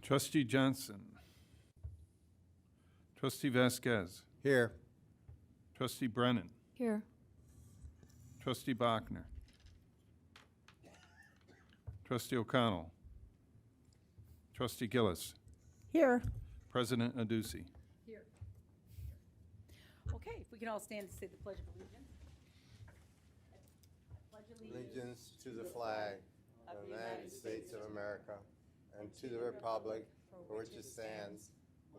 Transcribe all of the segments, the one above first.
Trustee Johnson. Trustee Vasquez. Here. Trustee Brennan. Here. Trustee Bachner. Trustee O'Connell. Trustee Gillis. Here. President Adduci. Here. Okay, if we can all stand to say the Pledge of Allegiance. I pledge Allegiance to the flag of the United States of America and to the republic for which it stands,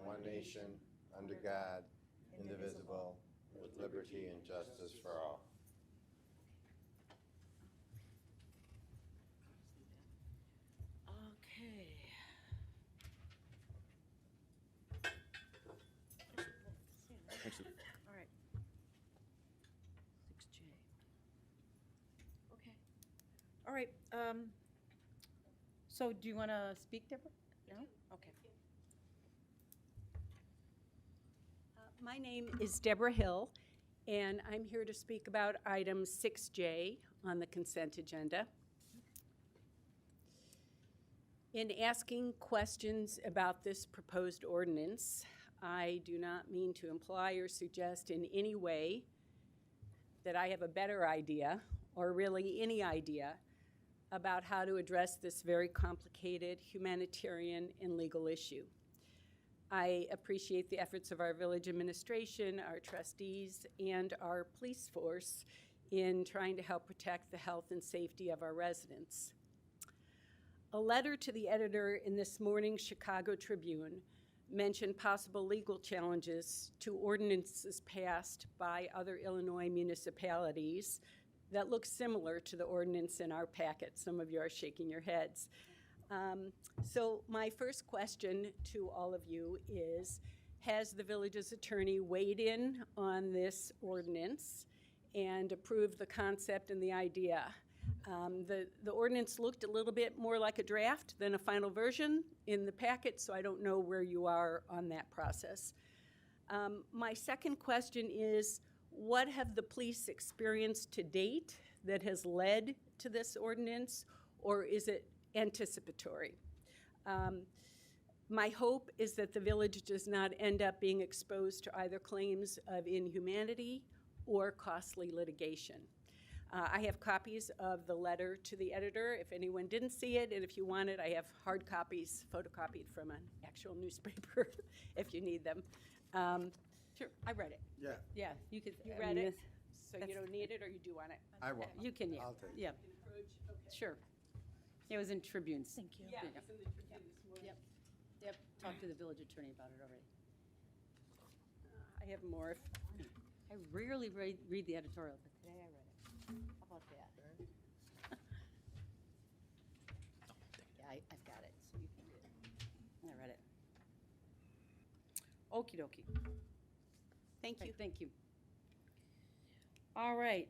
one nation, under God, indivisible, with liberty and justice for all. Okay. All right. 6J. Okay. All right. So do you want to speak, Deborah? No? Okay. My name is Deborah Hill, and I'm here to speak about item 6J on the consent agenda. In asking questions about this proposed ordinance, I do not mean to imply or suggest in any way that I have a better idea, or really any idea, about how to address this very complicated humanitarian and legal issue. I appreciate the efforts of our village administration, our trustees, and our police force in trying to help protect the health and safety of our residents. A letter to the editor in this morning's Chicago Tribune mentioned possible legal challenges to ordinances passed by other Illinois municipalities that look similar to the ordinance in our packet. Some of you are shaking your heads. So my first question to all of you is, has the village's attorney weighed in on this ordinance and approved the concept and the idea? The ordinance looked a little bit more like a draft than a final version in the packet, so I don't know where you are on that process. My second question is, what have the police experienced to date that has led to this ordinance, or is it anticipatory? My hope is that the village does not end up being exposed to either claims of inhumanity or costly litigation. I have copies of the letter to the editor if anyone didn't see it, and if you want it, I have hard copies photocopied from an actual newspaper if you need them. Sure, I read it. Yeah, Yeah, you could. You I read mean, it, this- so you don't need it, or you do want it? I will. You can, yeah. I'll take it. Yeah, sure. It was in Tribunes. Thank you. Yeah, There you go. it's in the Tribune this morning. Yep, yep, talked to the village attorney about it already. I have more. I rarely read the editorial, but today I read it. How about that? Yeah, I've got it, so you can read it. I read it. Okey dokey. Thank you. Thank you. All right,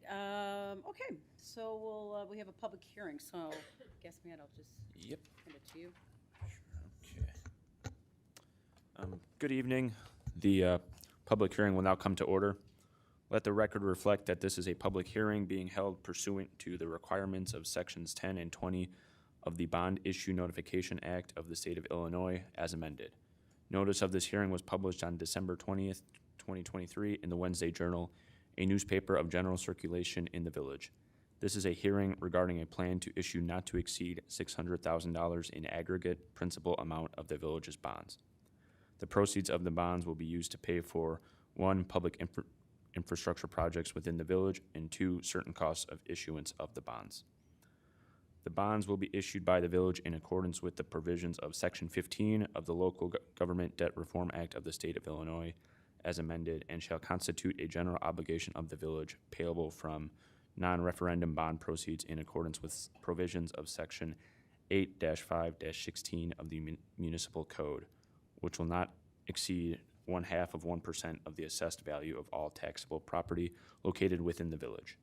okay, so we have a public hearing, so guess, Matt, I'll just Yep. hand it to you. Okay. Good evening. The public hearing will now come to order. Let the record reflect that this is a public hearing being held pursuant to the requirements of Sections 10 and 20 of the Bond Issue Notification Act of the State of Illinois as amended. Notice of this hearing was published on December 20th, 2023 in the Wednesday Journal, a newspaper of general circulation in the village. This is a hearing regarding a plan to issue not to exceed $600,000 in aggregate principal amount of the village's bonds. The proceeds of the bonds will be used to pay for 1, public infrastructure projects within the village, and 2, certain costs of issuance of the bonds. The bonds will be issued by the village in accordance with the provisions of Section 15 of the Local Government Debt Reform Act of the State of Illinois as amended, and shall constitute a general obligation of the village payable from non-referendum bond proceeds in accordance with provisions of Section 8-5-16 of the Municipal Code, which will not exceed 0.5% of the assessed value of all taxable property located within the village.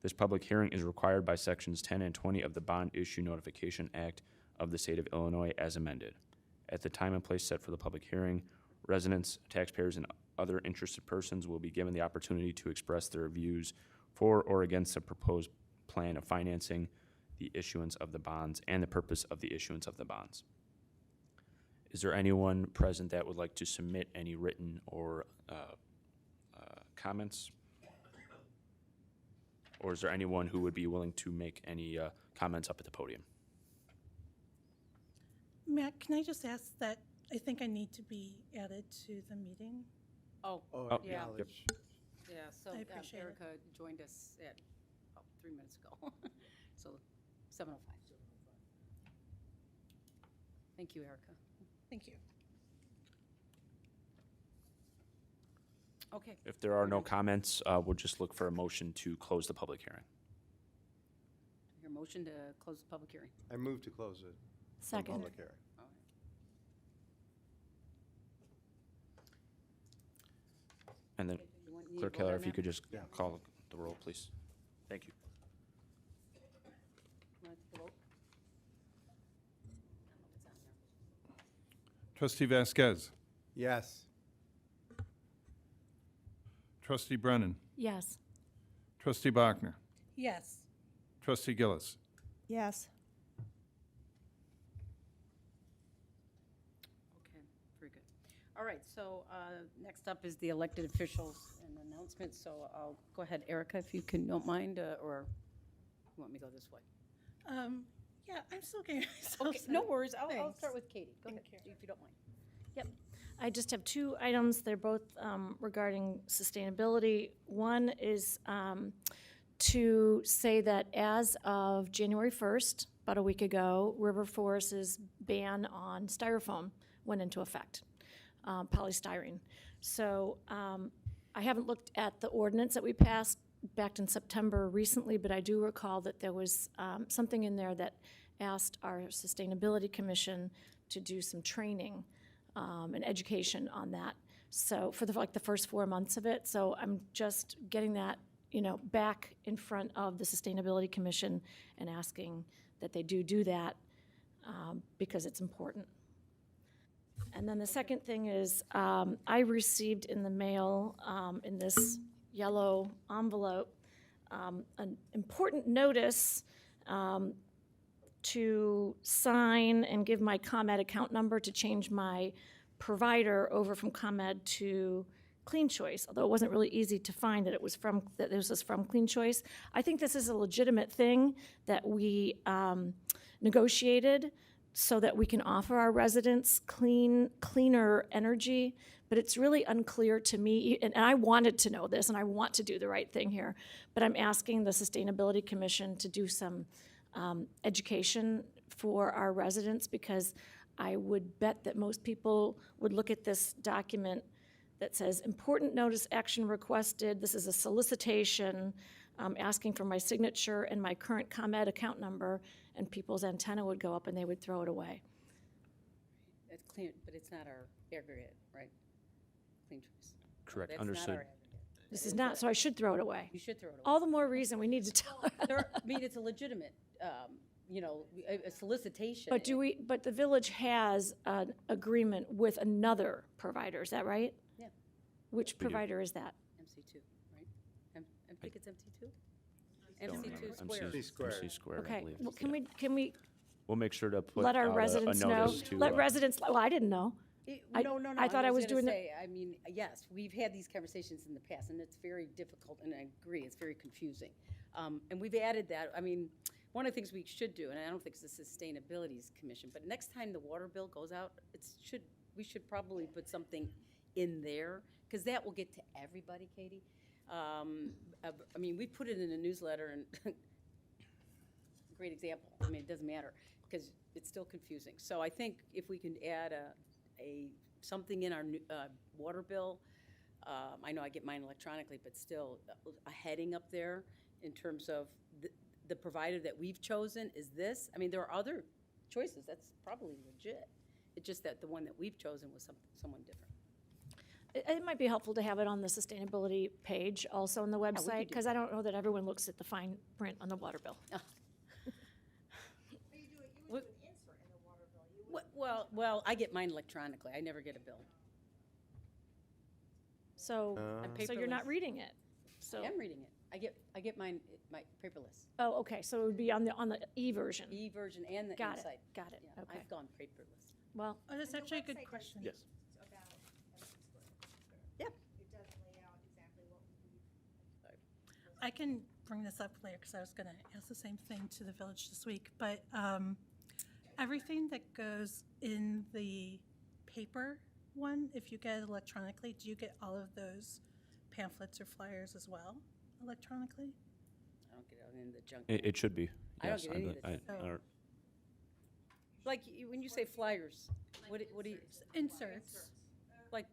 This public hearing is required by Sections 10 and 20 of the Bond Issue Notification Act of the State of Illinois as amended. At the time and place set for the public hearing, residents, taxpayers, and other interested persons will be given the opportunity to express their views for or against the proposed plan of financing, the issuance of the bonds, and the purpose of the issuance of the bonds. Is there anyone present that would like to submit any written or comments? Or is there anyone who would be willing to make any comments up at the podium? Matt, can I just ask that I think I need to be added to the meeting? Oh, Oh, yeah. acknowledge. yeah, so I appreciate it. Erica joined us at, 3 minutes ago. So 7:05. Thank you, Erica. Thank you. Okay, If there are no comments, we'll just look for a motion to close the public hearing. your motion to close the public hearing. I move to close it. Second. Public hearing. All right. And then You want- need a Clerk vote Keller, on if you that? could just Yeah. call the roll, please. Thank you. Want to take a vote? I don't know if it's on there. Trustee Vasquez. Yes. Trustee Brennan. Yes. Trustee Bachner. Yes. Trustee Gillis. Yes. Okay, very good. All right, so next up is the elected officials and announcements. So I'll go ahead, Erica, if you don't mind, or you want me to go this way? Yeah, I'm still getting myself Okay, no set. worries. I'll Thanks. start with Katie. Go ahead, Thank you. if you don't mind. I just have two items. They're both regarding sustainability. One is to say that as of January 1st, about a week ago, River Forest's ban on styrofoam went into effect, polystyrene. So I haven't looked at the ordinance that we passed back in September recently, but I do recall that there was something in there that asked our Sustainability Commission to do some training and education on that. So for the first 4 months of it, so I'm just getting that, back in front of the Sustainability Commission and asking that they do that because it's important. And then the second thing is I received in the mail in this yellow envelope an important notice to sign and give my ComEd account number to change my provider over from ComEd to Clean Choice, although it wasn't really easy to find that this was from Clean Choice. I think this is a legitimate thing that we negotiated so that we can offer our residents cleaner energy, but it's really unclear to me, and I wanted to know this, and I want to do the right thing here, but I'm asking the Sustainability Commission to do some education for our residents, because I would bet that most people would look at this document that says, important notice action requested, this is a solicitation, asking for my signature and my current ComEd account number, and people's antenna would go up and they would throw it away. It's clean, but it's not our aggregate, right? Clean Choice. Correct, That's not our understood. aggregate. This is not, so I should throw it away. You should throw it away. All the more reason we need to tell her. I mean, it's a legitimate, a solicitation. But the village has an agreement with another provider, is that right? Yeah. Which We do. provider is that? MC2, right? I think it's MC2? Don't MC2 remember. squared. MC squared. squared, I Okay, believe. well, Yeah. can we We'll make sure to put let our out residents a know? notice to. Let residents, well, I didn't know. I- No, I thought I was gonna doing the- say, I mean, yes, we've had these conversations in the past, and it's very difficult, and I agree, it's very confusing. And we've added that, I mean, one of the things we should do, and I don't think it's the Sustainability Commission, but next time the water bill goes out, we should probably put something in there, because that will get to everybody, Katie. I mean, we put it in a newsletter, and great example. I mean, it doesn't matter, because it's still confusing. So I think if we can add something in our water bill, I know I get mine electronically, but still a heading up there in terms of the provider that we've chosen is this. I mean, there are other choices. That's probably legit. It's just that the one that we've chosen was someone different. It might be helpful to have it on the sustainability page also on the we website, could do because I don't know that everyone looks at the fine print on the water bill. Well, I get mine electronically. I never get a bill. So, I'm so you're not paperless. reading it. So, I am reading it. I get mine, my paperless. oh, okay, so it would be on the e-version. E-version and the Got it, Insight. got it, Yeah, okay. I've gone paperless. Well, Oh, that's actually a good question. Yes. About Emerson Square. Yeah. It does lay out exactly what we I can bring this up later because I was going to ask the same thing to the village this week. But everything that goes in the paper one, if you get it electronically, do you get all of those pamphlets or flyers as well electronically? I don't get it in the junk. It should be. I don't yes, get any of I- this. Oh. or- Like, when you say flyers, what do you, Inserts. like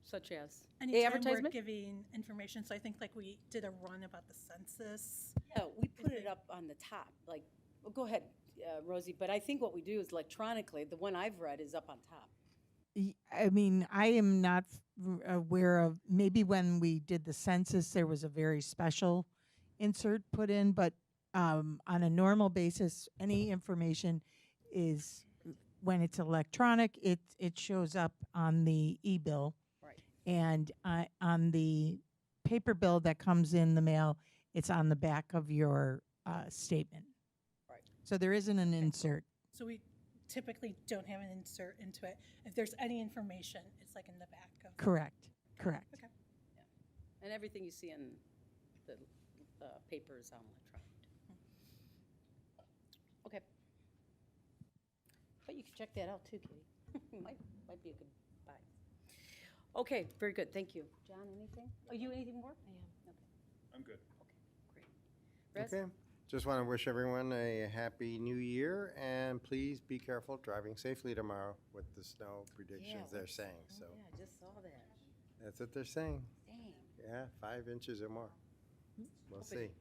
such as? Anytime we're Advertisement? giving information, so I think like we did a run about the census. Yeah, we put it up on the top, like, well, go ahead, Rosie, but I think what we do is electronically, the one I've read is up on top. I mean, I am not aware of, maybe when we did the census, there was a very special insert put in, but on a normal basis, any information is, when it's electronic, it shows up on the e-bill. Right. And on the paper bill that comes in the mail, it's on the back of your statement. Right. So there isn't an insert. So we typically don't have an insert into it. If there's any information, it's like in the back of. Correct, correct. Okay. And everything you see in the paper is on electronic. Okay. But you can check that out too, Katie. Might be a good buy. Okay, very good, thank you. John, anything? Oh, you anything more? I am. Okay, I'm good. great. Rez? Okay. Just want to wish everyone a happy new year, and please be careful driving safely tomorrow with the snow predictions they're saying. So Oh, yeah, I just saw that. that's what they're saying. Dang. Yeah, 5 inches or more. We'll Hope see. it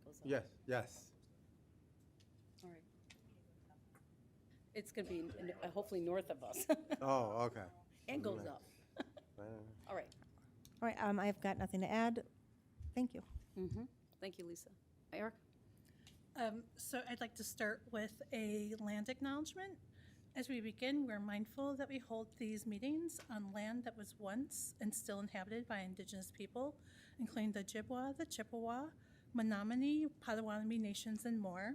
goes up. Yes, yes. All right. It's gonna be hopefully north of us. Oh, okay. And goes Nice. up. Uh, All right. All right, I've got nothing to add. Thank you. Mm-hmm. Thank you, Lisa. Eric? So I'd like to start with a land acknowledgement. As we begin, we're mindful that we hold these meetings on land that was once and still inhabited by Indigenous people, including the Ojibwa, the Chippewa, Menominee, Potawatomi nations, and more.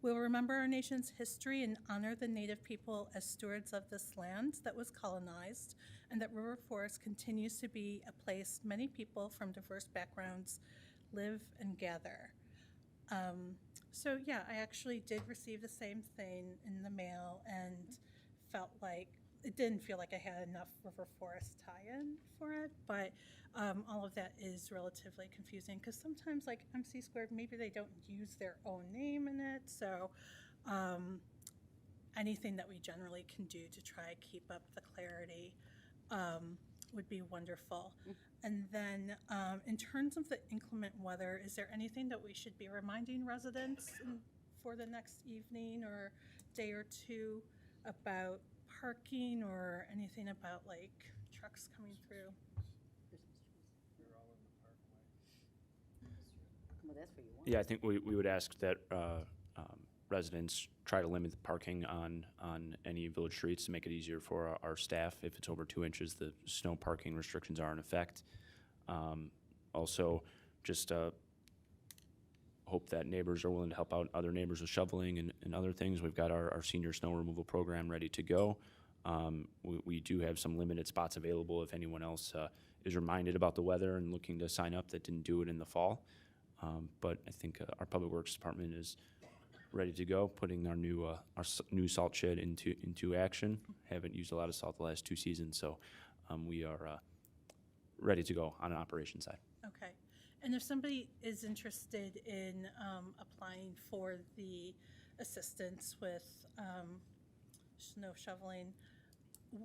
We'll remember our nation's history and honor the Native people as stewards of this land that was colonized, and that River Forest continues to be a place many people from diverse backgrounds live and gather. So yeah, I actually did receive the same thing in the mail and felt like, it didn't feel like I had enough River Forest tie-in for it, but all of that is relatively confusing because sometimes like MC Squared, maybe they don't use their own name in it, so anything that we generally can do to try to keep up the clarity would be wonderful. And then in terms of the inclement weather, is there anything that we should be reminding residents for the next evening or day or two about parking or anything about like trucks coming through? Well, that's where you want. Yeah, I think we would ask that residents try to limit the parking on any village streets to make it easier for our staff. If it's over 2 inches, the snow parking restrictions are in effect. Also, just hope that neighbors are willing to help out other neighbors with shoveling and other things. We've got our senior snow removal program ready to go. We do have some limited spots available if anyone else is reminded about the weather and looking to sign up that didn't do it in the fall. But I think our Public Works Department is ready to go, putting our new salt shed into action. Haven't used a lot of salt the last 2 seasons, so we are ready to go on an operations side. Okay. And if somebody is interested in applying for the assistance with snow shoveling,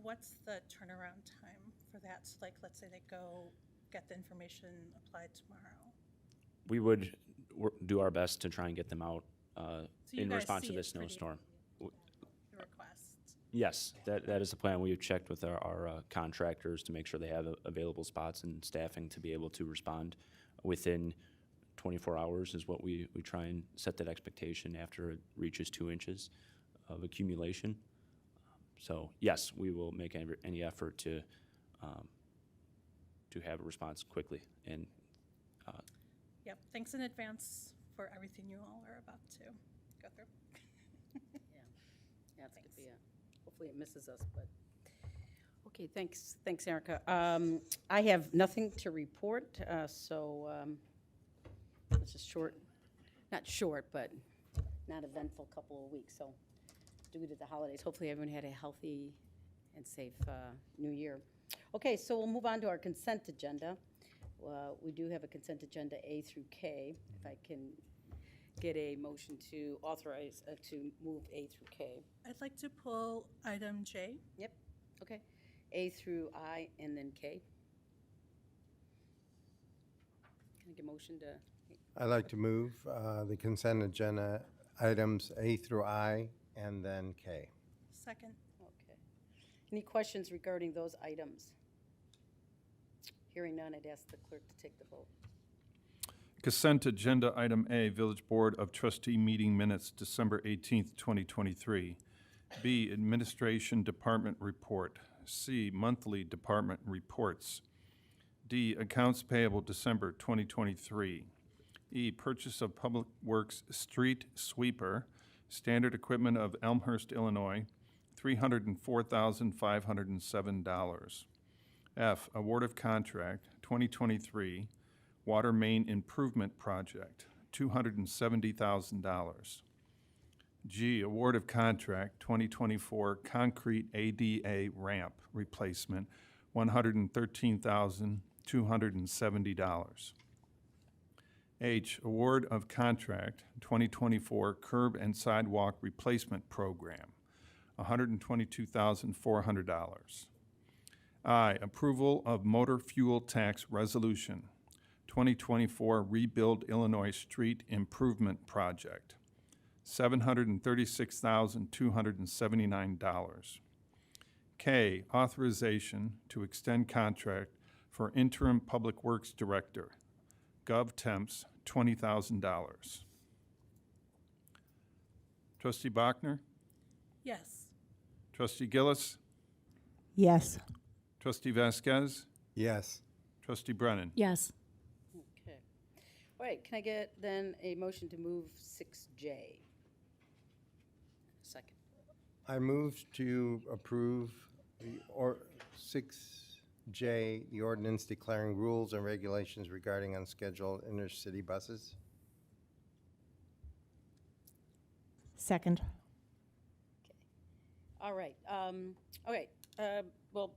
what's the turnaround time for that? So like, let's say they go get the information applied tomorrow. We would do our best to try and get them out So you in guys response to see this it pretty- snowstorm. The request. Yes, that is the plan. We have checked with our contractors to make sure they have available spots and staffing to be able to respond within 24 hours is what we try and set that expectation after it reaches 2 inches of accumulation. So yes, we will make any effort to have a response quickly. And Yep. Thanks in advance for everything you all are about to go through. Yeah, it's gonna be a hopefully it misses us, but, okay, thanks, Erica. I have nothing to report, so it's a short, not short, but not eventful couple of weeks, so due to the holidays, hopefully everyone had a healthy and safe new year. Okay, so we'll move on to our consent agenda. We do have a consent agenda A through K. If I can get a motion to authorize, to move A through K. I'd like to pull item J. Yep, okay. A through I and then K. Can I get a motion to, I'd like to move the consent agenda items A through I and then K. Second. okay. Any questions regarding those items? Hearing none, I'd ask the clerk to take the vote. Consent agenda item A, Village Board of Trustee meeting minutes, December 18th, 2023. B, Administration Department report. C, monthly department reports. D, accounts payable December 2023. E, purchase of Public Works street sweeper, standard equipment of Elmhurst, Illinois, $304,507. F, award of contract 2023 water main improvement project, $270,000. G, award of contract 2024 concrete ADA ramp replacement, $113,270. H, award of contract 2024 curb and sidewalk replacement program, $122,400. I, approval of motor fuel tax resolution, 2024 Rebuild Illinois Street Improvement Project, $736,279. K, authorization to extend contract for interim Public Works Director, Gov Temps, $20,000. Trustee Bachner? Yes. Trustee Gillis? Yes. Trustee Vasquez? Yes. Trustee Brennan? Yes. Okay. All right, can I get then a motion to move 6J? Second. I move to approve the 6J, the ordinance declaring rules and regulations regarding unscheduled intercity buses. Second. All right, well,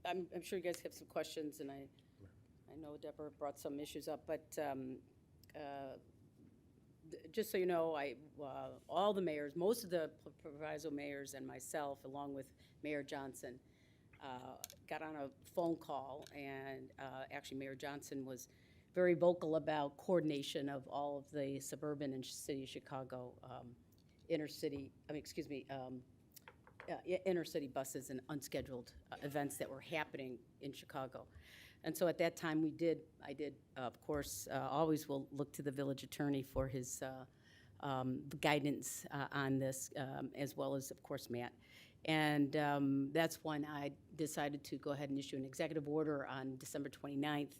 I'm sure you guys have some questions, and I know Deborah brought some issues up, but just so you know, all the mayors, most of the proviso mayors and myself, along with Mayor Johnson, got on a phone call, and actually Mayor Johnson was very vocal about coordination of all of the suburban and city of Chicago inner-city buses and unscheduled events that were happening in Chicago. And so at that time, I did, of course, always will look to the village attorney for his guidance on this, as well as, of course, Matt. And that's when I decided to go ahead and issue an executive order on December 29th,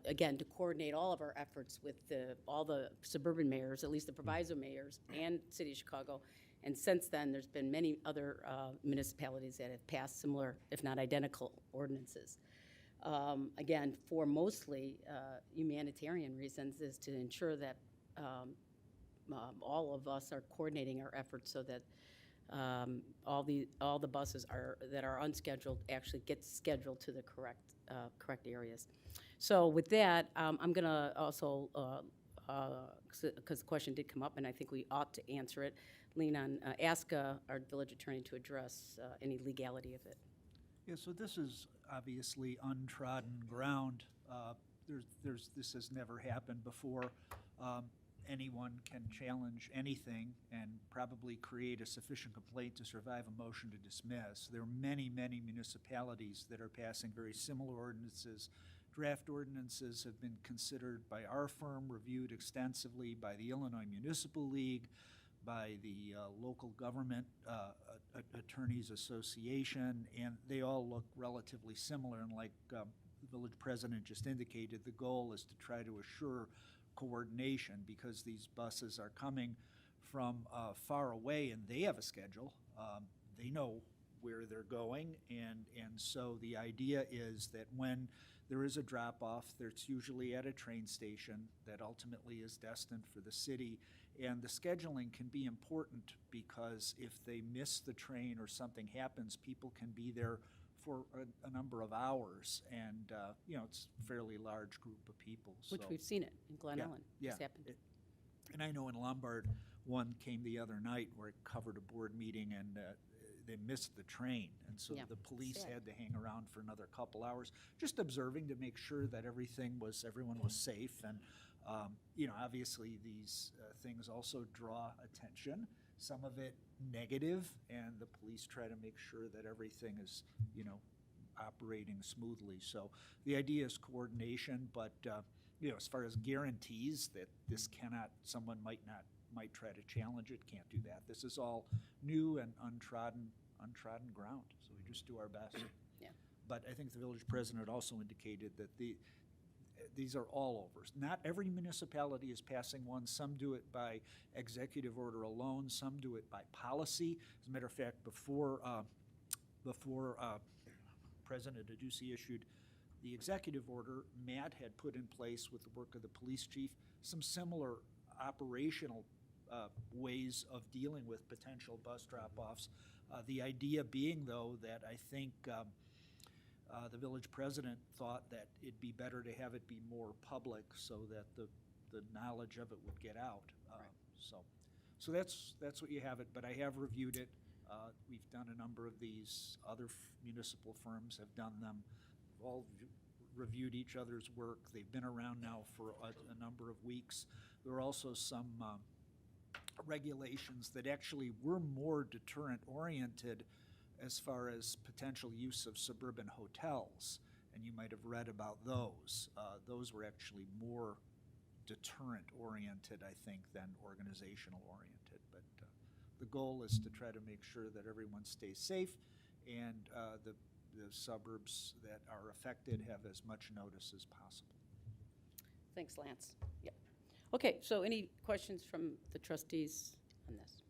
again, to coordinate all of our efforts with all the suburban mayors, at least the proviso mayors, and City of Chicago. And since then, there's been many other municipalities that have passed similar, if not identical, ordinances. Again, for mostly humanitarian reasons, is to ensure that all of us are coordinating our efforts so that all the buses that are unscheduled actually get scheduled to the correct areas. So with that, I'm going to also, because the question did come up, and I think we ought to answer it, ask our village attorney to address any legality of it. Yeah, so this is obviously untrodden ground. This has never happened before. Anyone can challenge anything and probably create a sufficient complaint to survive a motion to dismiss. There are many, many municipalities that are passing very similar ordinances. Draft ordinances have been considered by our firm, reviewed extensively by the Illinois Municipal League, by the Local Government Attorneys Association, and they all look relatively similar. And like the village president just indicated, the goal is to try to assure coordination because these buses are coming from far away and they have a schedule. They know where they're going, and so the idea is that when there is a drop-off, that's usually at a train station that ultimately is destined for the city. And the scheduling can be important because if they miss the train or something happens, people can be there for a number of hours. And, it's a fairly large group of people. Which so- we've seen it in Glen Yeah, Ellen. yeah. It's happened. And I know in Lombard, one came the other night where it covered a board meeting and they missed the train. And so Yeah, the police sad. had to hang around for another couple hours, just observing to make sure that everyone was safe. And, obviously these things also draw attention, some of it negative, and the police try to make sure that everything is, operating smoothly. So the idea is coordination, but, as far as guarantees that this someone might try to challenge it, can't do that. This is all new and untrodden ground, so we just do our best. Yeah. But I think the village president also indicated that these are all over. Not every municipality is passing one. Some do it by executive order alone. Some do it by policy. As a matter of fact, before President Adducey issued the executive order, Matt had put in place, with the work of the police chief, some similar operational ways of dealing with potential bus drop-offs. The idea being, though, that I think the village president thought that it'd be better to have it be more public so that the knowledge of it would get out. So that's what you have it, but I have reviewed it. We've done a number of these. Other municipal firms have done them. We've all reviewed each other's work. They've been around now for a number of weeks. There are also some regulations that actually were more deterrent-oriented as far as potential use of suburban hotels, and you might have read about those. Those were actually more deterrent-oriented, I think, than organizational-oriented. But the goal is to try to make sure that everyone stays safe and the suburbs that are affected have as much notice as possible. Thanks, Lance. Yep. Okay, so any questions from the trustees on this?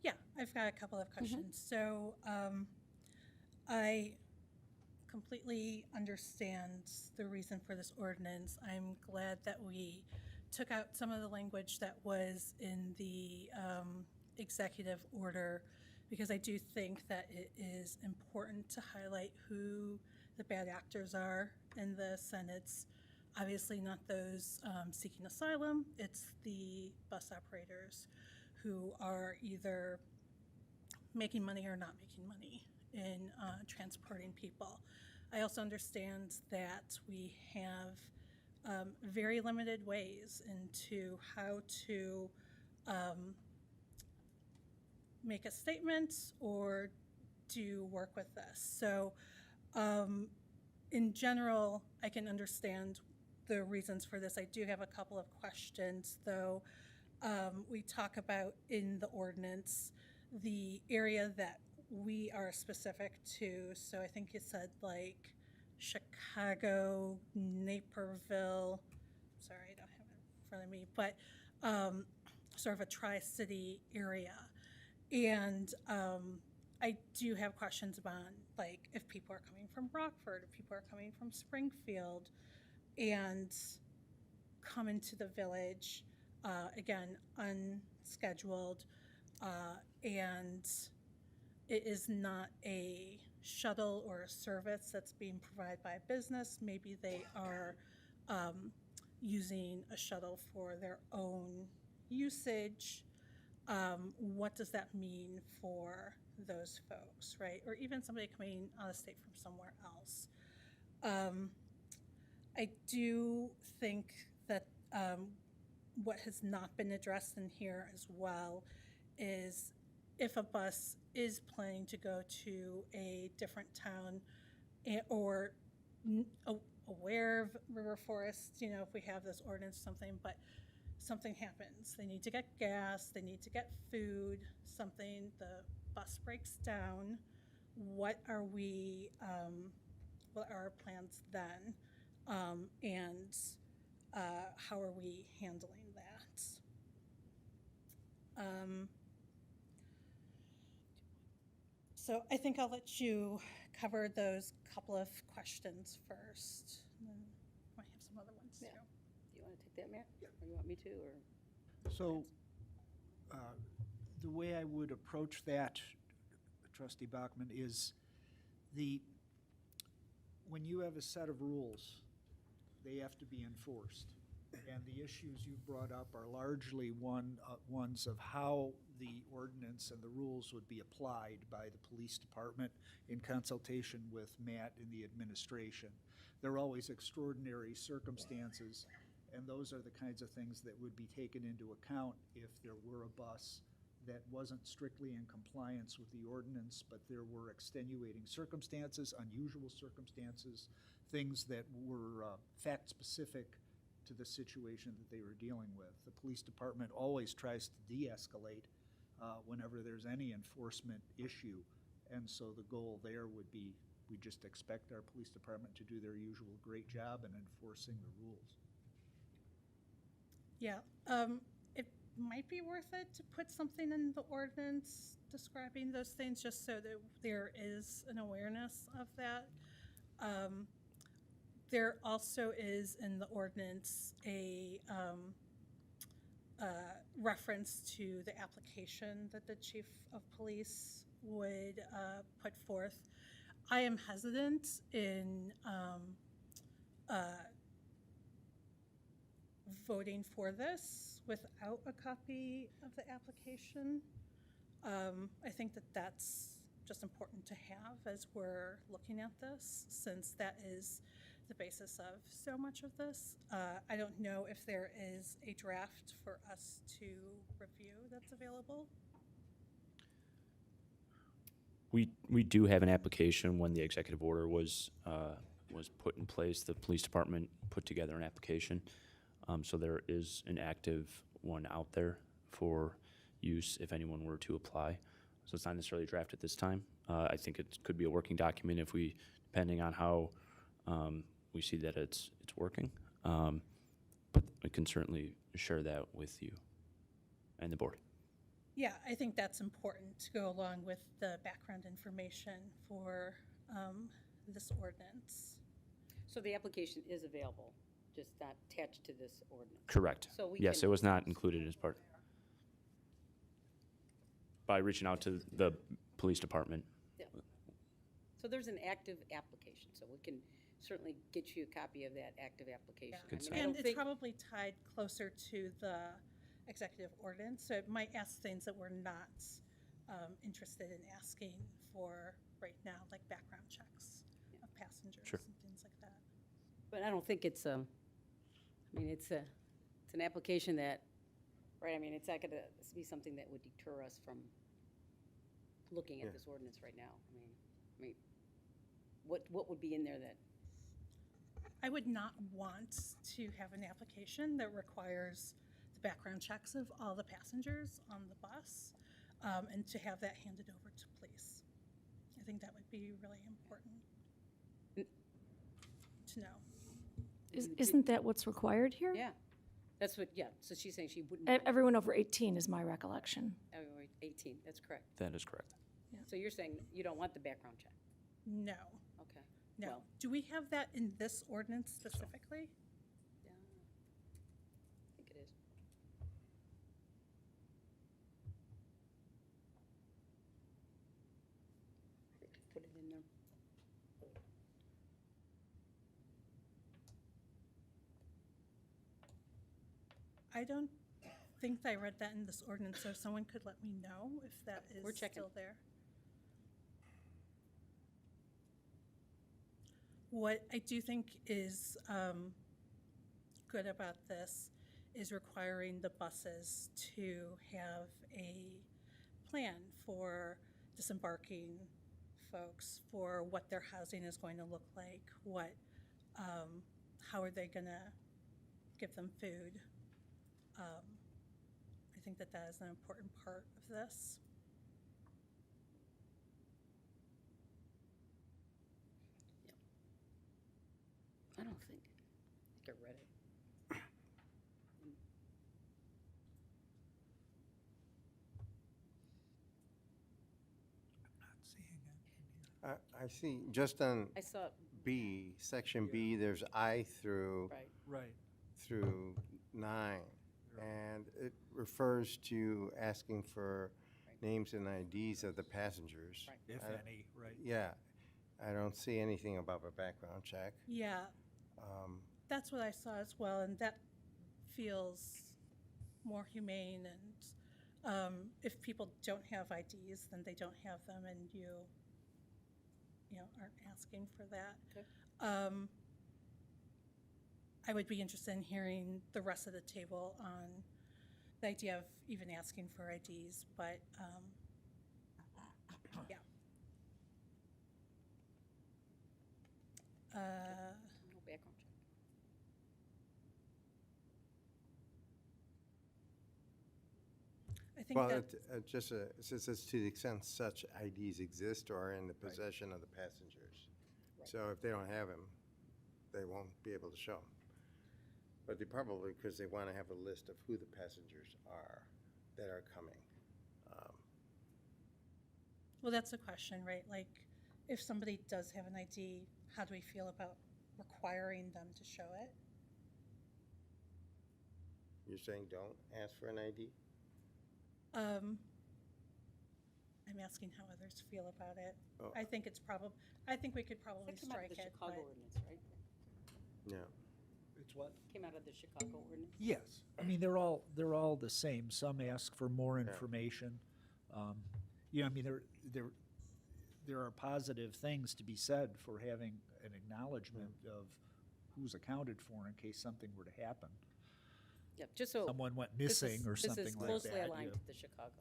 Yeah, I've got a couple of questions. So I completely understand the reason for this ordinance. I'm glad that we took out some of the language that was in the executive order, because I do think that it is important to highlight who the bad actors are in this, and it's obviously not those seeking asylum, it's the bus operators who are either making money or not making money in transporting people. I also understand that we have very limited ways into how to make a statement or do work with this. So in general, I can understand the reasons for this. I do have a couple of questions, though. We talk about in the ordinance the area that we are specific to. So I think you said like Chicago, Naperville. Sorry, I don't have it in front of me, but sort of a tri-city area. And I do have questions about like if people are coming from Rockford, if people are coming from Springfield and come into the village, again, unscheduled, and it is not a shuttle or a service that's being provided by a business. Maybe they are using a shuttle for their own usage. What does that mean for those folks, right? Or even somebody coming out of state from somewhere else. I do think that what has not been addressed in here as well is if a bus is planning to go to a different town or aware of River Forest, if we have this ordinance or something, but something happens. They need to get gas, they need to get food, the bus breaks down. What are our plans then? And how are we handling that? So I think I'll let you cover those couple of questions first. And then I might have some other ones too. Yeah. Do you want to take that, Matt? Yeah. Or you want me to, or? So, the way I would approach that, Trustee Bachman, is when you have a set of rules, they have to be enforced. And the issues you brought up are largely ones of how the ordinance and the rules would be applied by the police department in consultation with Matt and the administration. There are always extraordinary circumstances, and those are the kinds of things that would be taken into account if there were a bus that wasn't strictly in compliance with the ordinance, but there were extenuating circumstances, unusual circumstances, things that were fact-specific to the situation that they were dealing with. The police department always tries to de-escalate whenever there's any enforcement issue, and so the goal there would be, we just expect our police department to do their usual great job in enforcing the rules. Yeah, it might be worth it to put something in the ordinance describing those things, just so that there is an awareness of that. There also is in the ordinance a reference to the application that the chief of police would put forth. I am hesitant in voting for this without a copy of the application. I think that that's just important to have as we're looking at this, since that is the basis of so much of this. I don't know if there is a draft for us to review that's available. We do have an application. When the executive order was put in place, the police department put together an application. So there is an active one out there for use if anyone were to apply. So it's not necessarily a draft at this time. I think it could be a working document if we, depending on how we see that it's working. But we can certainly share that with you and the board. Yeah, I think that's important to go along with the background information for this ordinance. So the application is available, just not attached to this ordinance? Correct. So we Yes, can- it was not included as part. By reaching out to the police department. Yeah. So there's an active application, so we can certainly get you a copy of that active application. Good I And don't it's think, probably tied closer to the executive ordinance, so it might ask things that we're not interested in asking for right now, like background checks of passengers Sure. and things like that. but I don't think it's it's an application that, right, I mean, it's not gonna be something that would deter us from looking at this ordinance right now. I mean, what would be in there that, I would not want to have an application that requires the background checks of all the passengers on the bus, and to have that handed over to police. I think that would be really important to know. Isn't that what's required here? yeah, that's what, yeah, so she's saying she wouldn't. Everyone over 18 is my recollection. Everyone 18, that's correct. That is correct. So you're saying you don't want the background check? No, Okay. no. Well- Do we have that in this ordinance specifically? Yeah, I think it is. Put it in there. I don't think I read that in this ordinance, so someone could let me know if that We're is checking. still there. What I do think is good about this is requiring the buses to have a plan for disembarking folks, for what their housing is going to look like, how are they gonna give them food. I think that that is an important part of this. I don't think, I think I read it. I see, just on I saw, B, section B, there's I through, right, Right. through 9. And it refers to asking for names and IDs of the passengers. Right. If I- any, right. Yeah, I don't see anything about a background check. Yeah, Um, that's what I saw as well, and that feels more humane. And if people don't have IDs, then they don't have them, and you know, aren't asking for that. Okay. I would be interested in hearing the rest of the table on the idea of even asking for IDs, but yeah. no background check. I think Well, that, it says it's to the extent such IDs exist or are in the possession of the passengers. Right. So if they don't have them, they won't be able to show them. But they probably, because they want to have a list of who the passengers are that are coming. well, that's a question, right? Like, if somebody does have an ID, how do we feel about requiring them to show it? You're saying don't ask for an ID? I'm asking how others feel about it. Oh. I think I think we could probably That came out of strike the it, Chicago but ordinance, right? Yeah. It's what? Came out of the Chicago ordinance? Yes, I mean, they're all the same. Some ask for more information. You know, I mean, there are positive things to be said for having an acknowledgement of who's accounted for in case something were to happen. Yep, just so. Someone went this missing is- or something like that. This is closely you- aligned to the Chicago.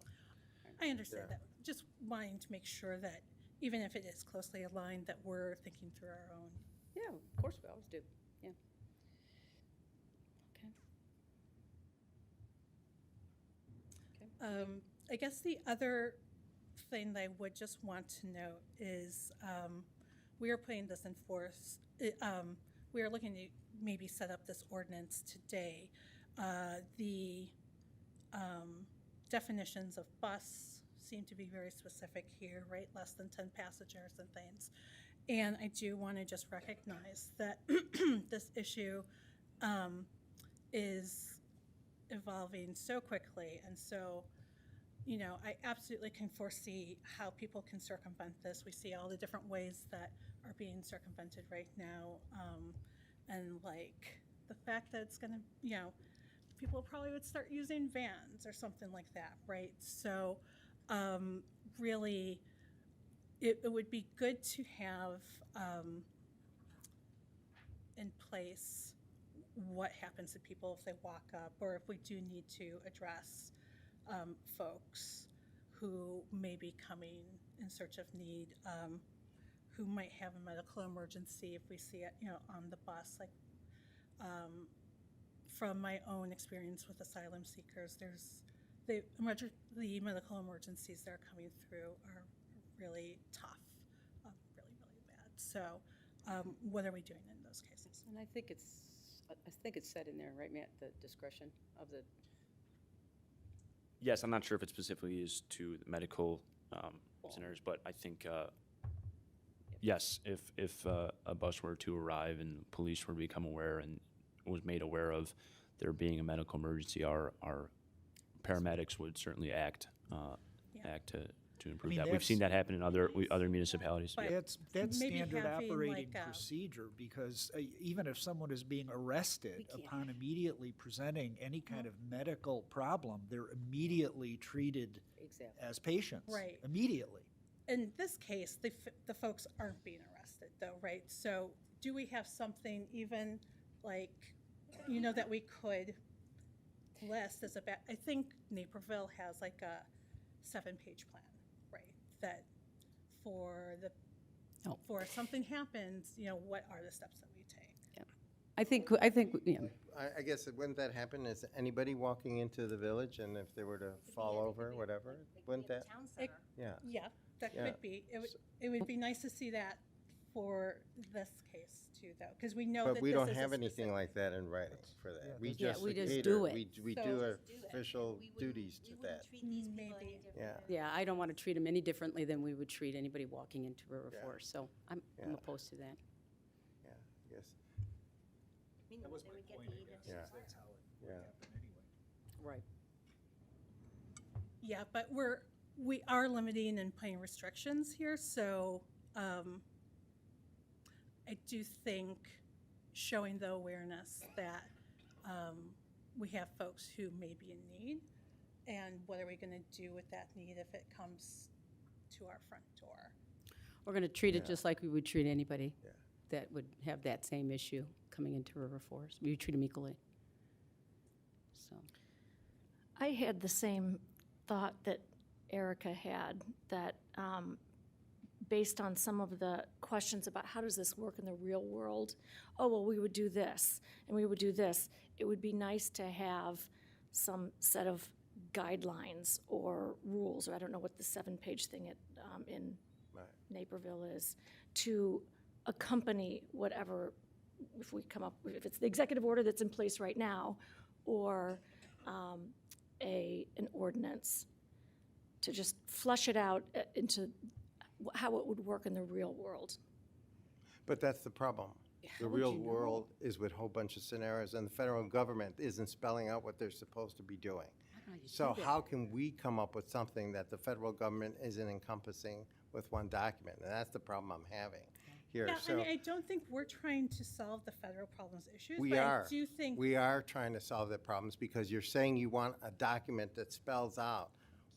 I understand Yeah. that. Just wanting to make sure that even if it is closely aligned, that we're thinking through our own. Yeah, of course, we always do, yeah. Okay. I guess the other thing that I would just want to note is we are putting this in force. We are looking to maybe set up this ordinance today. The definitions of bus seem to be very specific here, right? Less than 10 passengers and things. And I do want to just recognize that this issue is evolving so quickly. And so, you know, I absolutely can foresee how people can circumvent this. We see all the different ways that are being circumvented right now. And like the fact that it's going to, you know, people probably would start using vans or something like that, right? So really, it would be good to have in place what happens to people if they walk up, or if we do need to address folks who may be coming in search of need, who might have a medical emergency if we see it, you know, on the bus. Like from my own experience with asylum seekers, there's the medical emergencies that are coming through are really tough, really, really bad. So what are we doing in those cases? And I think it's said in there, right, Matt, the discretion of the, Yes, I'm not sure if it specifically is to the medical centers, but I think, yes, if a bus were to arrive and police were to become aware and was made aware of there being a medical emergency, our paramedics would certainly act to improve mean, that. We've seen that that's- happen in other municipalities. But That's maybe standard having, operating like, procedure, because even if someone is being arrested, can't- upon immediately presenting any kind of medical problem, they're immediately treated exactly. as patients. Right. Immediately. in this case, the folks aren't being arrested though, right? So do we have something even like, you know, that we could list as I think Naperville has like a 7-page plan, right? That for if something happens, you know, what are the steps that we take? I think, yeah, I guess, wouldn't that happen? Is anybody walking into the village, and if they were to fall over, whatever, wouldn't that? It- Yeah. Yeah, that Yeah. could be. It would be nice to see that for this case too, though, because we know But that we this don't is a have anything specific- like that in writing for that. We Yeah, just we just cater. do it. We So- do Just official duties to that. Maybe. Yeah. Yeah, I don't want to treat them any differently than we would treat anybody walking into River Yeah. Forest, so I'm Yeah. opposed to that. Yeah, I guess, That was my point, I guess, Yeah. is that's how it would Yeah. happen anyway. Right. Yeah, but we are limiting and putting restrictions here, so I do think showing the awareness that we have folks who may be in need, and what are we going to do with that need if it comes to our front door? We're going to treat it Yeah. just like we would treat anybody Yeah. that would have that same issue coming into River Forest. We would treat them equally. So, I had the same thought that Erica had, that based on some of the questions about how does this work in the real world, oh, well, we would do this, and we would do this. It would be nice to have some set of guidelines or rules, or I don't know what the 7-page thing in Right. Naperville is, to accompany whatever, if we come up, if it's the executive order that's in place right now, or an ordinance, to just flush it out into how it would work in the real world. But that's the problem. The How would real you know? world is with a whole bunch of scenarios, and the federal government isn't spelling out what they're supposed to be doing. I don't know, you So do that. how can we come up with something that the federal government isn't encompassing with one document? And that's the problem I'm having here. Yeah, So I don't think we're trying to solve the federal problems issues, we but are. I do think We are trying to solve the problems because you're saying you want a document that spells out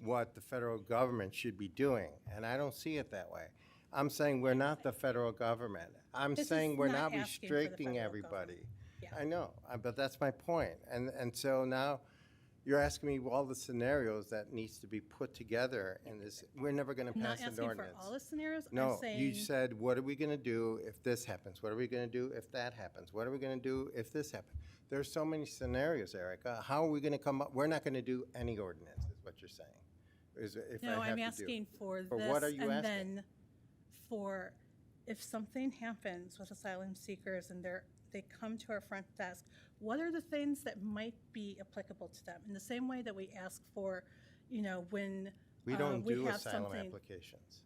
what the federal government should be doing, and I don't see it that way. I'm saying we're not the federal government. I'm This is saying we're not not asking for the restricting federal everybody. government. Yeah. I know, but that's my point. And so now you're asking me all the scenarios that needs to be put together in this. We're never going to I'm not pass an asking for ordinance. all the scenarios. I'm No, saying you said, what are we going to do if this happens? What are we going to do if that happens? What are we going to do if this happens? There's so many scenarios, Erica. How are we going to come up? We're not going to do any ordinance, is what you're saying. Is if I No, have I'm to do. asking for For this, what are you and asking? then for if something happens with asylum seekers and they come to our front desk, what are the things that might be applicable to them? In the same way that we ask for, when We don't we do have asylum something- applications.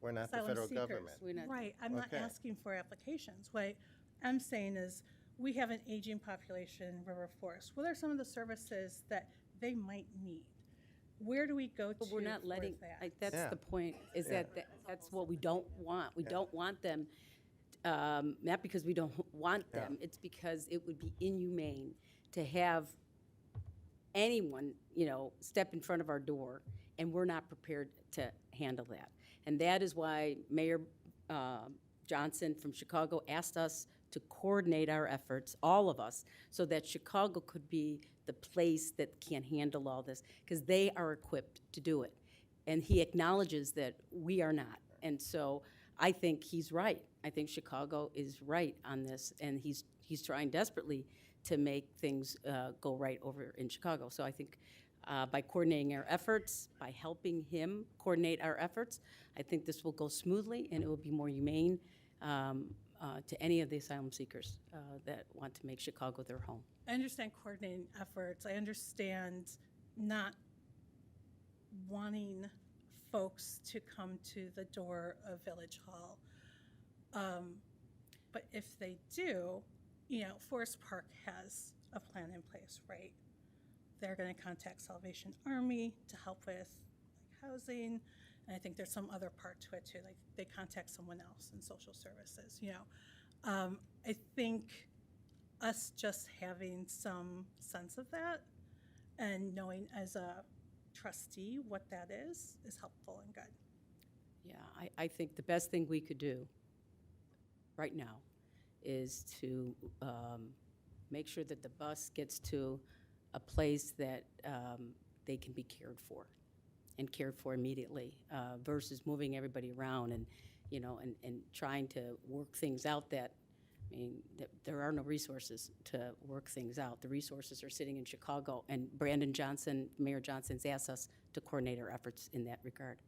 We're not the asylum federal seekers. government. We're not- Right, I'm not Okay. asking for applications. What I'm saying is, we have an aging population in River Forest. What are some of the services that they might need? Where do we go to But we're not for letting, that? that's Yeah. the point, is Yeah. that's what we don't want. We Yeah. don't want them, not because we don't want Yeah. them, it's because it would be inhumane to have anyone, step in front of our door, and we're not prepared to handle that. And that is why Mayor Johnson from Chicago asked us to coordinate our efforts, all of us, so that Chicago could be the place that can handle all this, because they are equipped to do it. And he acknowledges that we are not. And so I think he's right. I think Chicago is right on this, and he's trying desperately to make things go right over in Chicago. So I think by coordinating our efforts, by helping him coordinate our efforts, I think this will go smoothly, and it will be more humane to any of the asylum seekers that want to make Chicago their home. I understand coordinating efforts. I understand not wanting folks to come to the door of Village Hall. But if they do, Forest Park has a plan in place, right? They're going to contact Salvation Army to help with housing. And I think there's some other part to it too, like they contact someone else in social services, I think us just having some sense of that and knowing as a trustee what that is helpful and good. Yeah, I think the best thing we could do right now is to make sure that the bus gets to a place that they can be cared for and cared for immediately versus moving everybody around and trying to work things out that, there are no resources to work things out. The resources are sitting in Chicago, and Mayor Johnson's asked us to coordinate our efforts in that regard.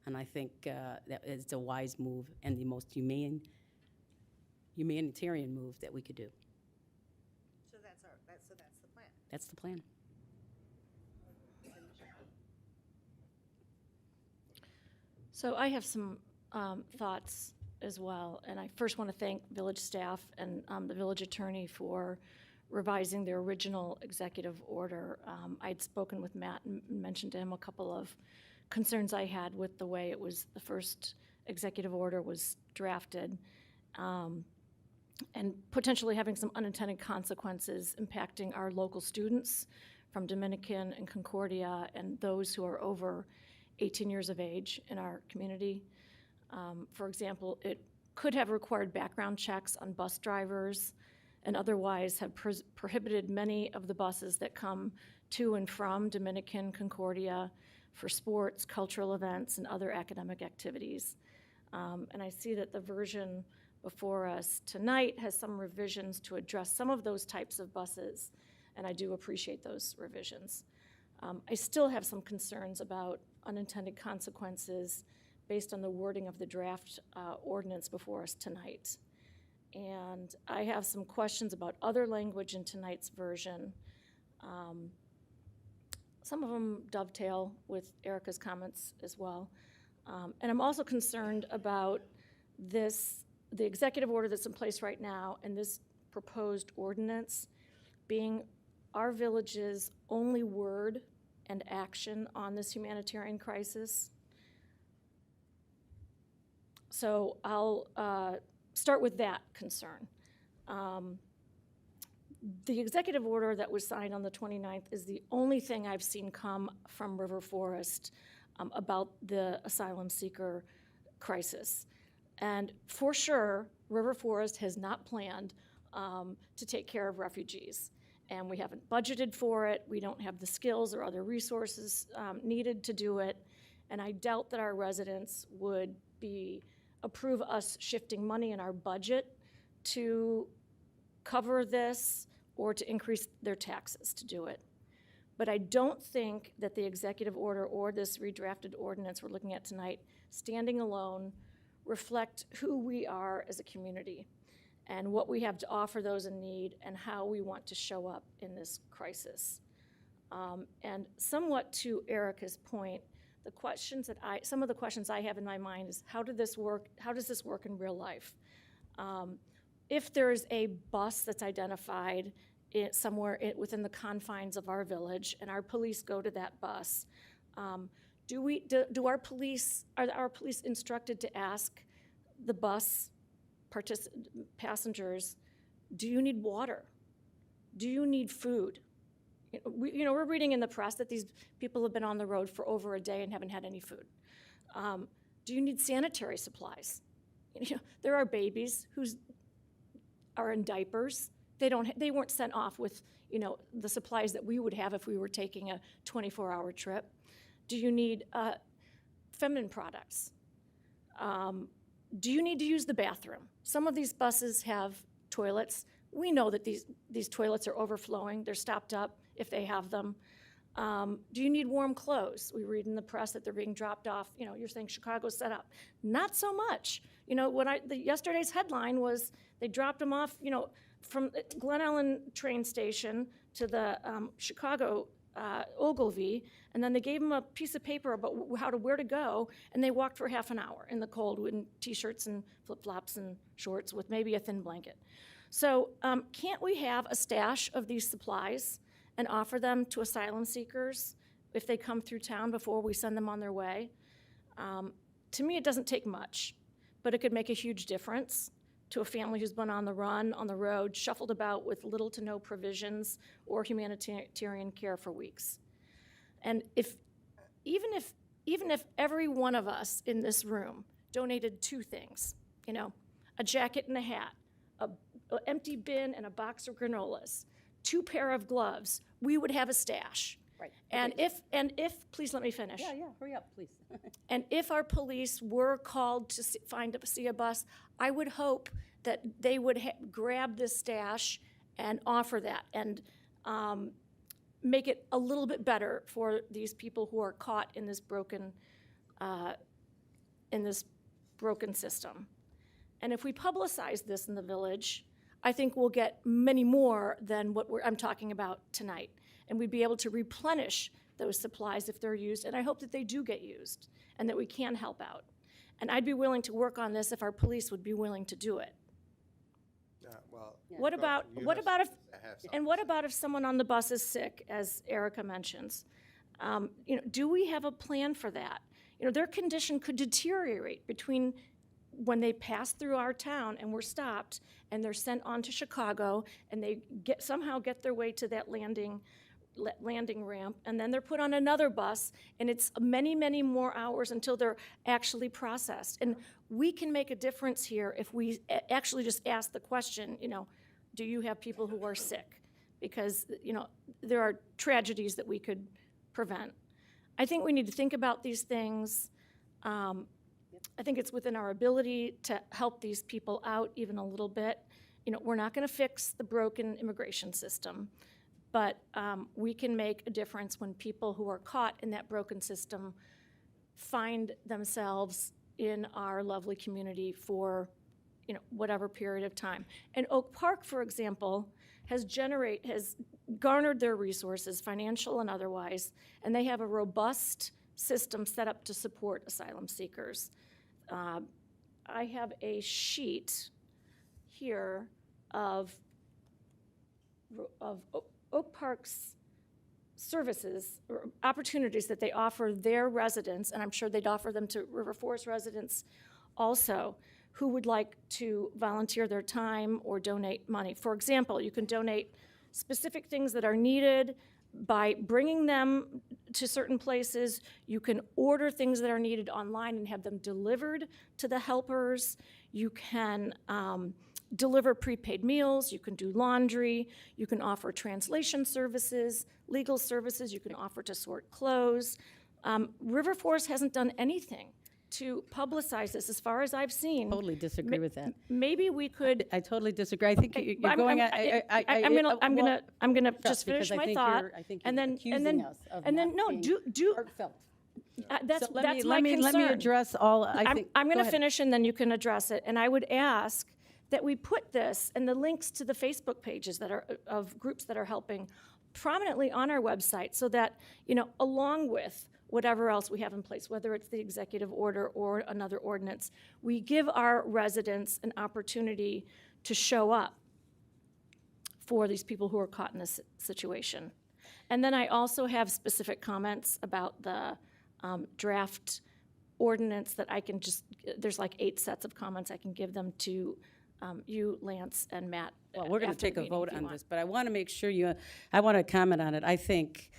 And I think that is a wise move and the most humane humanitarian move that we could do. So that's the plan. That's the plan. So I have some thoughts as well, and I first want to thank village staff and the village attorney for revising their original executive order. I'd spoken with Matt and mentioned to him a couple of concerns I had with the way the first executive order was drafted, and potentially having some unintended consequences impacting our local students from Dominican and Concordia and those who are over 18 years of age in our community. For example, it could have required background checks on bus drivers and otherwise have prohibited many of the buses that come to and from Dominican Concordia for sports, cultural events, and other academic activities. And I see that the version before us tonight has some revisions to address some of those types of buses, and I do appreciate those revisions. I still have some concerns about unintended consequences based on the wording of the draft ordinance before us tonight. And I have some questions about other language in tonight's version. Some of them dovetail with Erica's comments as well. And I'm also concerned about the executive order that's in place right now and this proposed ordinance being our village's only word and action on this humanitarian crisis. So I'll start with that concern. The executive order that was signed on the 29th is the only thing I've seen come from River Forest about the asylum seeker crisis. And for sure, River Forest has not planned to take care of refugees. And we haven't budgeted for it. We don't have the skills or other resources needed to do it. And I doubt that our residents would approve us shifting money in our budget to cover this or to increase their taxes to do it. But I don't think that the executive order or this redrafted ordinance we're looking at tonight, standing alone, reflect who we are as a community and what we have to offer those in need and how we want to show up in this crisis. And somewhat to Erica's point, some of the questions I have in my mind is how does this work in real life? If there's a bus that's identified somewhere within the confines of our village and our police go to that bus, are our police instructed to ask the bus passengers, do you need water? Do you need food? We're reading in the press that these people have been on the road for over a day and haven't had any food. Do you need sanitary supplies? There are babies who are in diapers. They weren't sent off with the supplies that we would have if we were taking a 24-hour trip. Do you need feminine products? Do you need to use the bathroom? Some of these buses have toilets. We know that these toilets are overflowing. They're stopped up if they have them. Do you need warm clothes? We read in the press that they're being dropped off. You're saying Chicago's set up. Not so much. Yesterday's headline was they dropped them off, from Glen Ellen train station to the Chicago Ogilvy, and then they gave them a piece of paper about where to go, and they walked for half an hour in the cold in T-shirts and flip-flops and shorts with maybe a thin blanket. So can't we have a stash of these supplies and offer them to asylum seekers if they come through town before we send them on their way? To me, it doesn't take much, but it could make a huge difference to a family who's been on the run, on the road, shuffled about with little to no provisions or humanitarian care for weeks. And even if every one of us in this room donated two things, a jacket and a hat, an empty bin and a box of granolas, 2 pair of gloves, we would have a stash. Right. And if please let me finish. Yeah, hurry up, please. And if our police were called to see a bus, I would hope that they would grab this stash and offer that and make it a little bit better for these people who are caught in this broken system. And if we publicize this in the village, I think we'll get many more than what I'm talking about tonight. And we'd be able to replenish those supplies if they're used, and I hope that they do get used, and that we can help out. And I'd be willing to work on this if our police would be willing to do it. Well. What go- about, you what have about if, something to have and something what to say. about if someone on the bus is sick, as Erica mentions? Do we have a plan for that? Their condition could deteriorate between when they pass through our town and we're stopped, and they're sent on to Chicago, and they somehow get their way to that landing ramp, and then they're put on another bus, and it's many, many more hours until they're actually processed. And we can make a difference here if we actually just ask the question, do you have people who are sick? Because, there are tragedies that we could prevent. I think we need to think about these things. I think it's within our ability to help these people out even a little bit. We're not going to fix the broken immigration system, but we can make a difference when people who are caught in that broken system find themselves in our lovely community for whatever period of time. And Oak Park, for example, has garnered their resources, financial and otherwise, and they have a robust system set up to support asylum seekers. I have a sheet here of Oak Park's services or opportunities that they offer their residents, and I'm sure they'd offer them to River Forest residents also, who would like to volunteer their time or donate money. For example, you can donate specific things that are needed by bringing them to certain places. You can order things that are needed online and have them delivered to the helpers. You can deliver prepaid meals. You can do laundry. You can offer translation services, legal services. You can offer to sort clothes. River Forest hasn't done anything to publicize this, as far as I've seen. Totally disagree with that. Maybe we could. I totally disagree. I think Okay, you're but going. I'm gonna Trust, just finish because I my think thought, I think and you're then accusing us of and then not no, being do heartfelt. that's So let my me concern. address all. I'm Go going to ahead. finish, and then you can address it. And I would ask that we put this and the links to the Facebook pages that are of groups that are helping prominently on our website, so that along with whatever else we have in place, whether it's the executive order or another ordinance, we give our residents an opportunity to show up for these people who are caught in this situation. And then I also have specific comments about the draft ordinance that I can there's like 8 sets of comments. I can give them to you, Lance, and Matt. Well, we're going to after the take a meeting, vote if you on want. this, but I want to make sure I want to comment on it. I think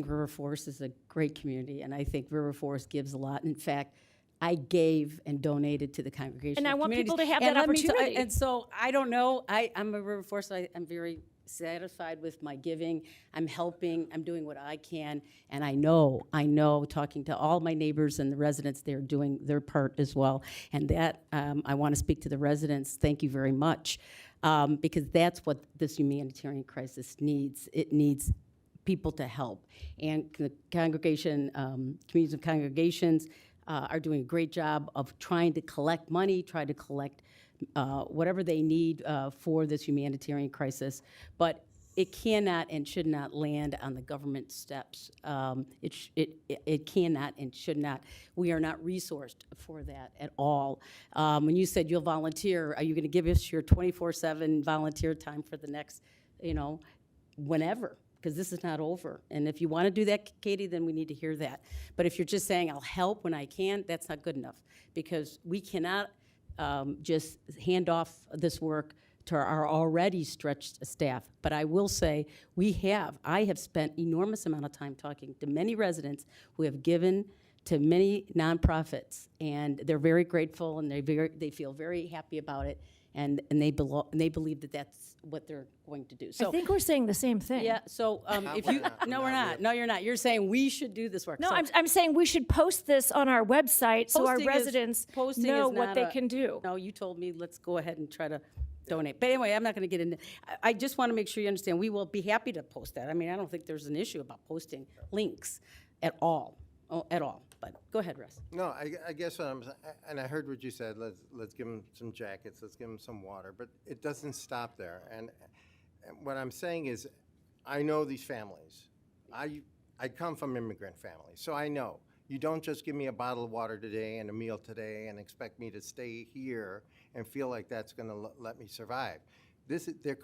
River Forest is a great community, and I think River Forest gives a lot. In fact, I gave and donated to the congregation. And I of want people to Communities. have that And let me opportunity. and so I don't know. I'm a River Forest. I'm very satisfied with my giving. I'm helping. I'm doing what I can, and I know. Talking to all my neighbors and the residents, they're doing their part as well. And that I want to speak to the residents. Thank you very much, because that's what this humanitarian crisis needs. It needs people to help, and the congregation, communities of congregations are doing a great job of trying to collect money, try to collect whatever they need for this humanitarian crisis, but it cannot and should not land on the government steps. It cannot and should not. We are not resourced for that at all. When you said you'll volunteer, are you going to give us your 24/7 volunteer time for the next, whenever? Because this is not over. And if you want to do that, Katie, then we need to hear that. But if you're just saying, I'll help when I can, that's not good enough, because we cannot just hand off this work to our already stretched staff. But I will say, I have spent enormous amount of time talking to many residents who have given to many nonprofits, and they're very grateful, and they feel very happy about it, and they believe that that's what they're going to do. I So think we're saying the same thing. yeah, so if you, no, we're not. No, you're not. You're saying we should do this work. No, So I'm saying we should post this on our website so our posting residents posting know is what not they a- can do. No, you told me, let's go ahead and try to donate. But anyway, I'm not going to get into, I just want to make sure you understand, we will be happy to post that. I mean, I don't think there's an issue about posting links at all. at all. But go ahead, Russ. No, I guess what and I heard what you said, let's give them some jackets, let's give them some water, but it doesn't stop there. And what I'm saying is, I know these families. I come from immigrant families, so I know. You don't just give me a bottle of water today and a meal today and expect me to stay here and feel like that's gonna let me survive. They're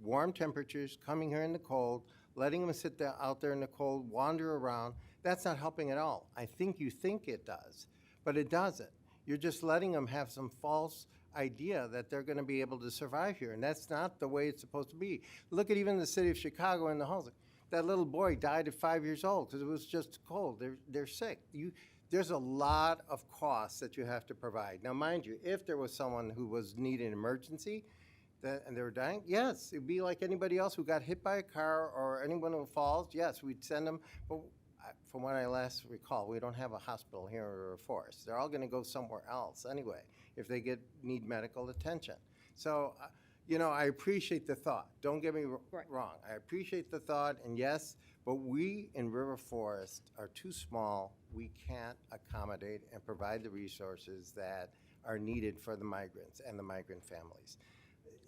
warm temperatures, coming here in the cold, letting them sit there, out there in the cold, wander around. That's not helping at all. I think you think it does, but it doesn't. You're just letting them have some false idea that they're going to be able to survive here, and that's not the way it's supposed to be. Look at even the city of Chicago and the housing. That little boy died at 5 years old because it was just cold. They're sick. There's a lot of costs that you have to provide. Now, mind you, if there was someone who was needing emergency, and they were dying, yes, it'd be like anybody else who got hit by a car or anyone who falls. Yes, we'd send them. But from what I last recall, we don't have a hospital here in River Forest. They're all going to go somewhere else anyway if they need medical attention. So, I appreciate the thought. Don't get me wrong. I appreciate the thought, and yes, but we in River Forest are too small. We can't accommodate and provide the resources that are needed for the migrants and the migrant families.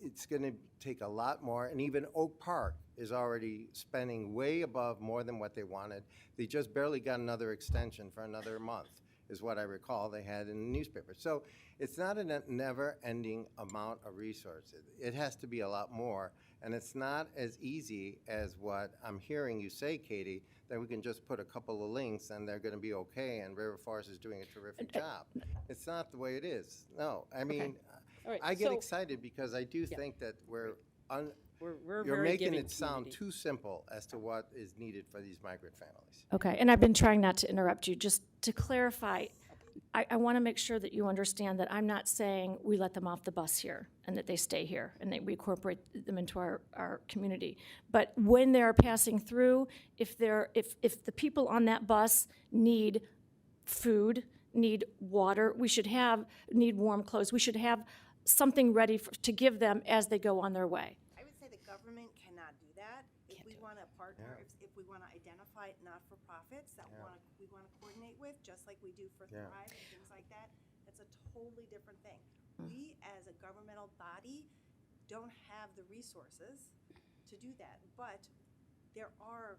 It's going to take a lot more, and even Oak Park is already spending way above more than what they wanted. They just barely got another extension for another month, is what I recall they had in the newspaper. So it's not a never-ending amount of resources. It has to be a lot more, and it's not as easy as what I'm hearing you say, Katie, that we can just put a couple of links and they're going to be okay, and River Forest is doing a terrific job. It's not the way it is. No, I mean, All right, I get so- excited because I do think that We're you're very making giving it sound community. too simple as to what is needed for these migrant families. Okay, and I've been trying not to interrupt you. Just to clarify, I want to make sure that you understand that I'm not saying we let them off the bus here and that they stay here and that we incorporate them into our community. But when they're passing through, if the people on that bus need food, need water, need warm clothes, we should have something ready to give them as they go on their way. I would say the government cannot do that. If we want to partner, if we want to identify not-for-profits that we want to coordinate with, just like we do for Yeah. Thrive and things like that, that's a totally different thing. We, as a governmental body, don't have the resources to do that. But there are,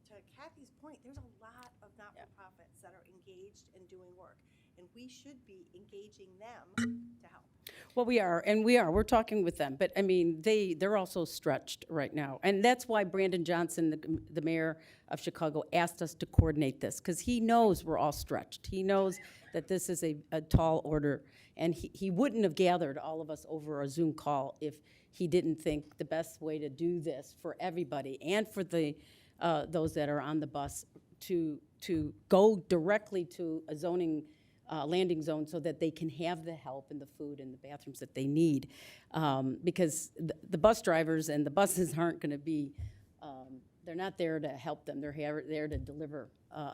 to Kathy's point, there's a lot of not-for-profits that are engaged and doing work. And we should be engaging them to help. Well, we are, and we're talking with them, but I mean, they're also stretched right now. And that's why Brandon Johnson, the mayor of Chicago, asked us to coordinate this, because he knows we're all stretched. He knows that this is a tall order, and he wouldn't have gathered all of us over a Zoom call if he didn't think the best way to do this for everybody and for those that are on the bus to go directly to a zoning landing zone so that they can have the help and the food and the bathrooms that they need. Because the bus drivers and the buses aren't going to be, they're not there to help them. They're there to deliver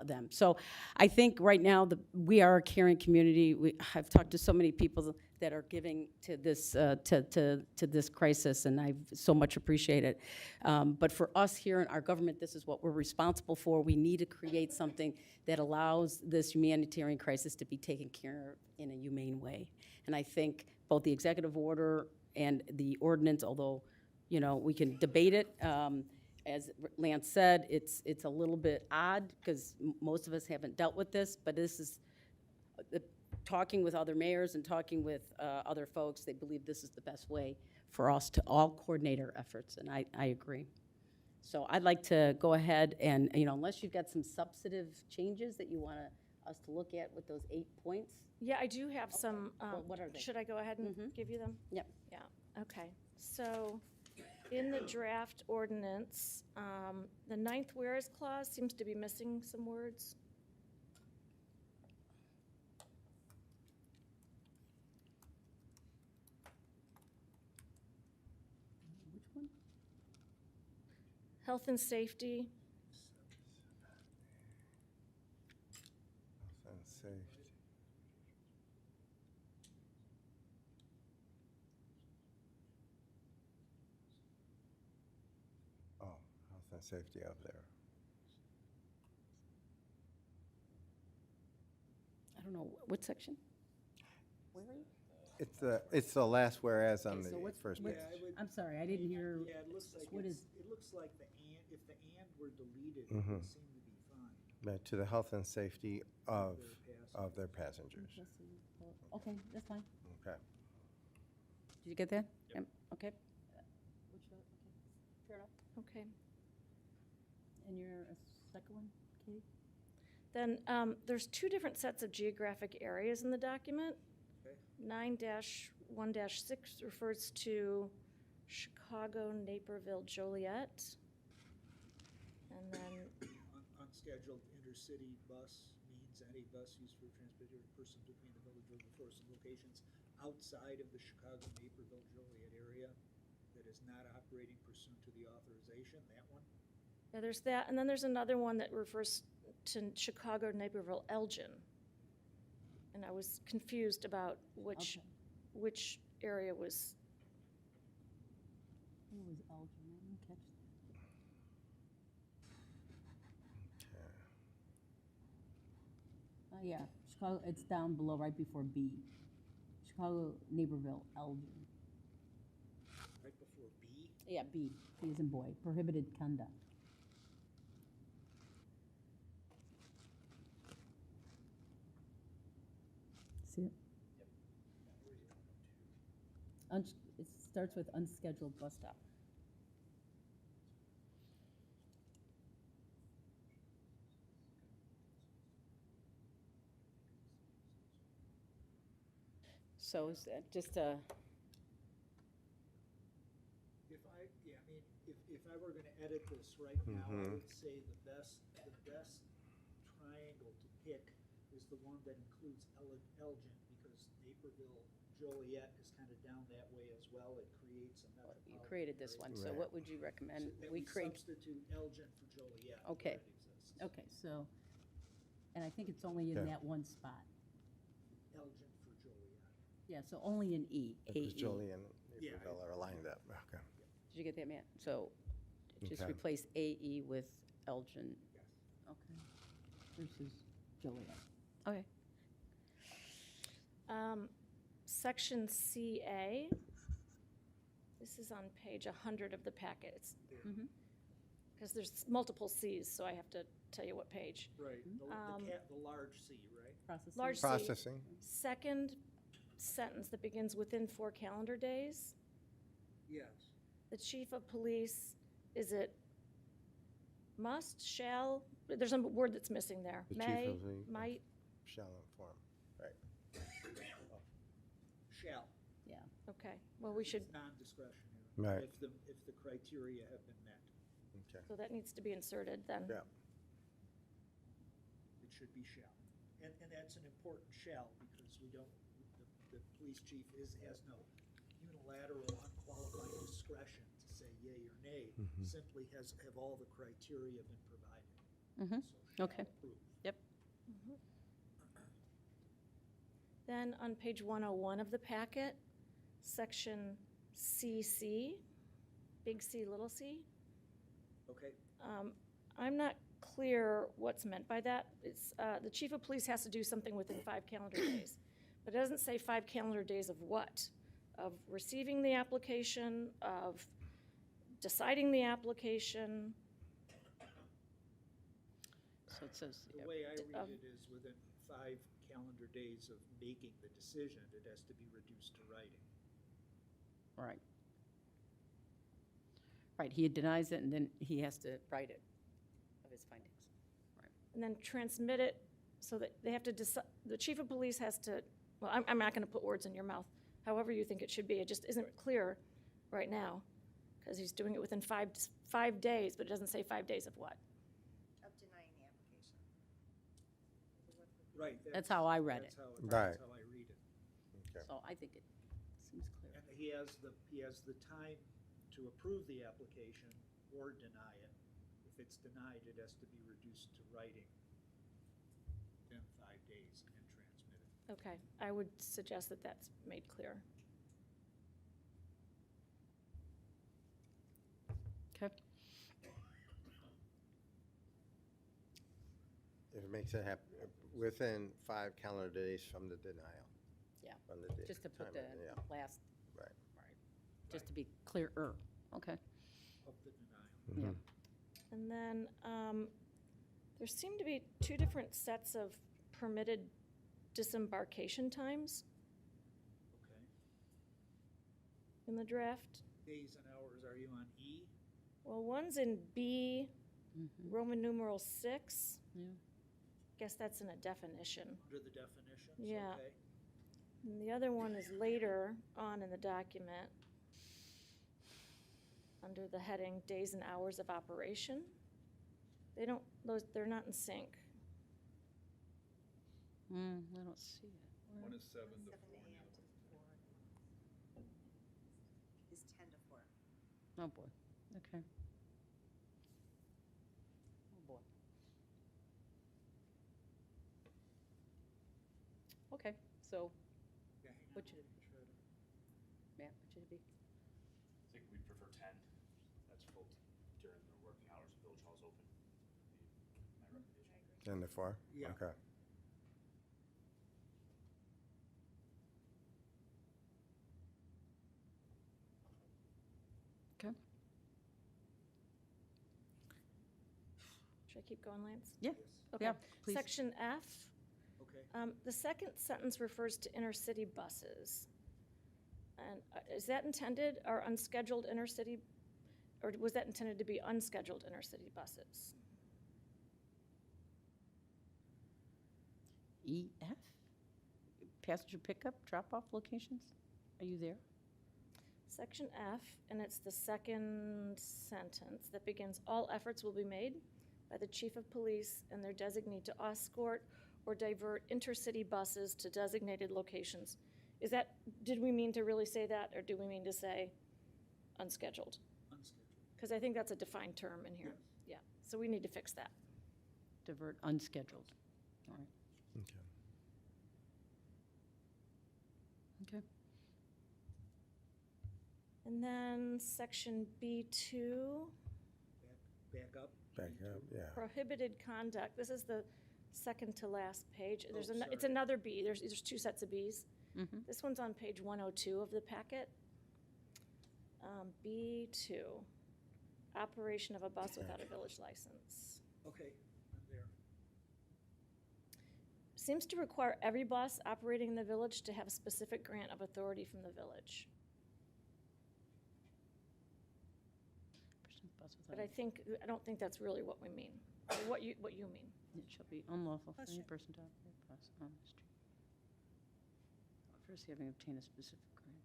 them. So I think right now we are a caring community. I've talked to so many people that are giving to this to this crisis, and I so much appreciate it. But for us here in our government, this is what we're responsible for. We need to create something that allows this humanitarian crisis to be taken care of in a humane way. And I think both the executive order and the ordinance, although we can debate it. As Lance said, it's a little bit odd because most of us haven't dealt with this, but this is talking with other mayors and talking with other folks. They believe this is the best way for us to all coordinate our efforts, and I agree. So I'd like to go ahead and, unless you've got some substantive changes that you want us to look at with those 8 points. Yeah, I do have some. What are they? Should I go ahead and give you them? Yep. Yeah, okay. So in the draft ordinance, the 9th whereas clause seems to be missing some words. Which one? Health and safety. Health and safety. Oh, health and safety up there. don't know, what section? Where are you? It's the last whereas on Okay, so the what's- first what's- page. Yeah, I would- I'm sorry, I didn't hear. Yeah, it looks like What it's, is- it looks like the and, if the and were deleted, it Mhm. would seem to be fine. But to the health and safety of Their their passengers. Okay, that's fine. Okay. Did you get that? Yep. Okay. Fair enough. Okay. And your second one, Katie? Then there's two different sets of geographic areas in the document. Okay. 9-1-6 refers to Chicago, Naperville, Joliet. And then, Unscheduled intercity bus means any bus used for transporting a person between the village or the source locations outside of the Chicago, Naperville, Joliet area that is not operating pursuant to the authorization, that one? yeah, there's that. And then there's another one that refers to Chicago, Naperville, Elgin. And I was confused about which area was, Who was Elgin? I didn't catch that. Yeah, Chicago, it's down below, right before B. Chicago, Naperville, Elgin. Right before B? Yeah, B, B as in boy, prohibited conduct. See it? It starts with unscheduled bus stop. So is that just a, Yeah, I mean, if I were gonna edit this right now, I Mhm. would say the best triangle to pick is the one that includes Elgin, because Naperville, Joliet is kind of down that way as well. It creates a you metropolitan. created this one, so Right. what would you So recommend? that We create, substitute Elgin for Joliet. where Okay. it exists. okay, so, and I think it's only in Yeah. that one spot. Elgin for Joliet. Yeah, so only in E, Because AE. Jolie and Yeah, Naperville are aligned up. Okay. Did you get that, Matt? So just Okay. replace AE with Elgin. Yes. Okay. Versus Joliet. Okay. section CA. This is on page 100 of the packet. Mhm. Because there's multiple Cs, so I have to tell you what page. Right, the large C, right? Processing. Large C. Processing. Second sentence that begins within 4 calendar days. Yes. The chief of police, is it must, shall? There's a word that's missing there. The chief May, of the- might, Shall inform. Right. Shall. Yeah. okay. Well, we should, It's non-discretionary. Right. If the criteria have been met, Okay. so that needs to be inserted then. Yeah. it should be shall. And that's an important shall, because we don't, the police chief has no unilateral unqualified discretion to say yea or nay, simply have all the criteria been provided. Mhm. So shall Okay. approve. Yep. Then on page 101 of the packet, section CC, big C, little c. Okay, I'm not clear what's meant by that. It's, the chief of police has to do something within 5 calendar days. But it doesn't say 5 calendar days of what? Of receiving the application, of deciding the application. So it says, the way I read of- it is within 5 calendar days of making the decision, it has to be reduced to writing. right. Right, he denies it, and then he has to write it of his findings. And then transmit it so that they have to decide, the chief of police has to, well, I'm not gonna put words in your mouth, however you think it should be. It just isn't clear right now, because he's doing it within 5 days, but it doesn't say 5 days of what. Of denying the application. Right. That's how I read it. Right. That's how I read it. Okay. So I think it seems clear. And he has the time to approve the application or deny it. If it's denied, it has to be reduced to writing within 5 days and transmitted. Okay, I would suggest that that's made clear. Okay. if it makes it happen, within 5 calendar days from the denial. Yeah, From the date. just to put time the of- Yeah, last, right. just to be clearer. Okay. Of the denial. Mhm. And then, there seem to be 2 different sets of permitted disembarkation times Okay. in the draft. Days and hours, are you on E? Well, one's in B, Mhm. Roman numeral 6. Yeah. Guess that's in a definition. Under the definitions? Yeah. Okay. And the other one is later on in the document, under the heading days and hours of operation. They don't, they're not in sync. I don't see it. One is 7 to 4. 7 a.m. to 4. Is 10 to 4. Oh, boy. Okay. Oh, boy. Okay, so, Yeah, hang on, What should let it me try to- Matt, what should it be? I think we'd prefer 10. That's full during the working hours, village hall's open. My recommendation. 10 to 4? Yeah. Okay. Okay. Should I keep going, Lance? Yeah. Yes. Okay. Yeah, please. Section F, Okay. the second sentence refers to intercity buses. And is that intended, or unscheduled intercity, or was that intended to be unscheduled intercity buses? EF? Passenger pickup, drop-off locations? Are you there? Section F, and it's the second sentence that begins, all efforts will be made by the chief of police and their designee to escort or divert intercity buses to designated locations. Is that, did we mean to really say that, or do we mean to say unscheduled? Unscheduled. Because I think that's a defined term in here. Yeah, so we need to fix that. Divert unscheduled. All right. Okay. Okay. And then section B2, Back up. Back up, yeah. prohibited conduct. This is the second to last page. There's Oh, it's sorry. another B. There's 2 sets of Bs. Mm-hmm. This one's on page 102 of the packet. B2, operation of a bus without a village license. Okay, I'm there. Seems to require every bus operating in the village to have a specific grant of authority from the village. But I don't think that's really what we mean, or what you mean. It shall be unlawful for any Question. person to operate a bus on the street. First, having obtained a specific grant.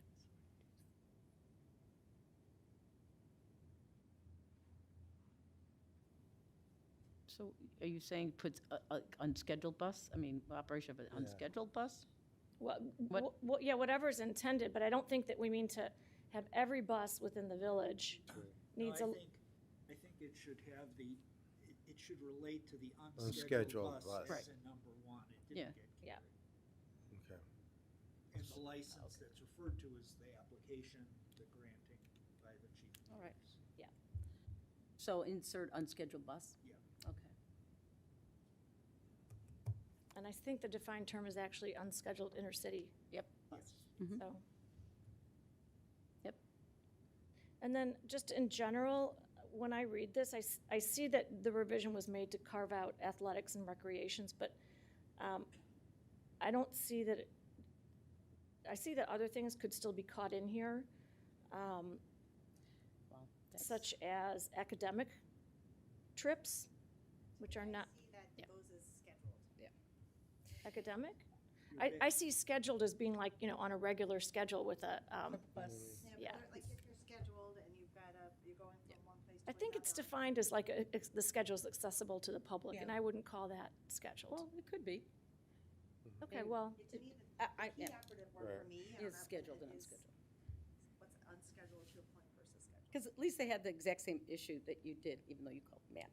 So are you saying puts a unscheduled bus? I mean, operation of an Yeah. unscheduled bus? Well, What- yeah, whatever's intended, but I don't think that we mean to have every bus within the village needs No, a, I think it should have it should relate to the unscheduled Unscheduled bus bus. as in number 1. It Yeah. didn't get Yeah. carried. Okay. And the license that's referred to as the application, the granting by the chief of All right. police. So insert unscheduled bus? Yeah. Okay. and I think the defined term is actually unscheduled intercity Yep. Yes. Mhm. So. Yep. And then, just in general, when I read this, I see that the revision was made to carve out athletics and recreations, but I don't see that, I see that other things could still be caught in here, Well, that's. such as academic trips, which are not See that Yeah. those is scheduled. academic. You're I back- see scheduled as being like, on a regular schedule with a, Bus. Yeah. Like if you're scheduled and you're going from one place to I think it's another. defined as like, the schedule's accessible to the public, and Yeah. I wouldn't call that scheduled. Well, it could be. Okay, and- well, To me, I- the key yeah. operative word for Right. me on Is that scheduled one and is unscheduled. what's unscheduled to a point versus scheduled. Because at least they had the exact same issue that you did, even though you called it Matt.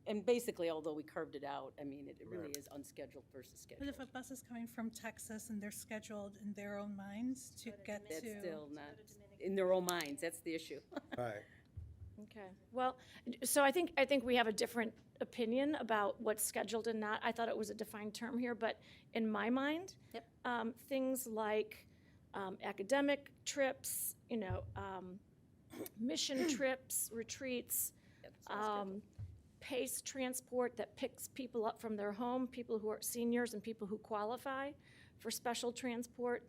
And basically, although we carved it out, I mean, it really Right. is unscheduled versus But scheduled. if a bus is coming from Texas and they're scheduled in their own minds to get That's to, still not, in their own minds, that's the issue. Right. Okay, well, so I think we have a different opinion about what's scheduled and not. I thought it was a defined term here, but in my mind, Yep. things like academic trips, mission trips, retreats, Yep, it's all scheduled. PACE transport that picks people up from their home, people who are seniors and people who qualify for special transport.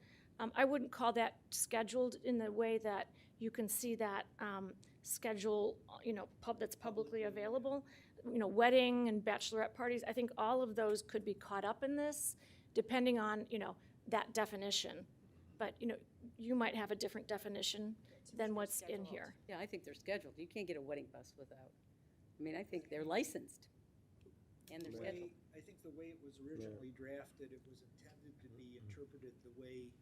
I wouldn't call that scheduled in the way that you can see that schedule, that's publicly available. Wedding and bachelorette parties, I think all of those could be caught up in this, depending on, that definition. But, you might have a different definition than what's in here. Yeah, I think they're scheduled. You can't get a wedding bus without, I think they're licensed and they're scheduled. I think the way it was originally drafted, it was intended to be interpreted the way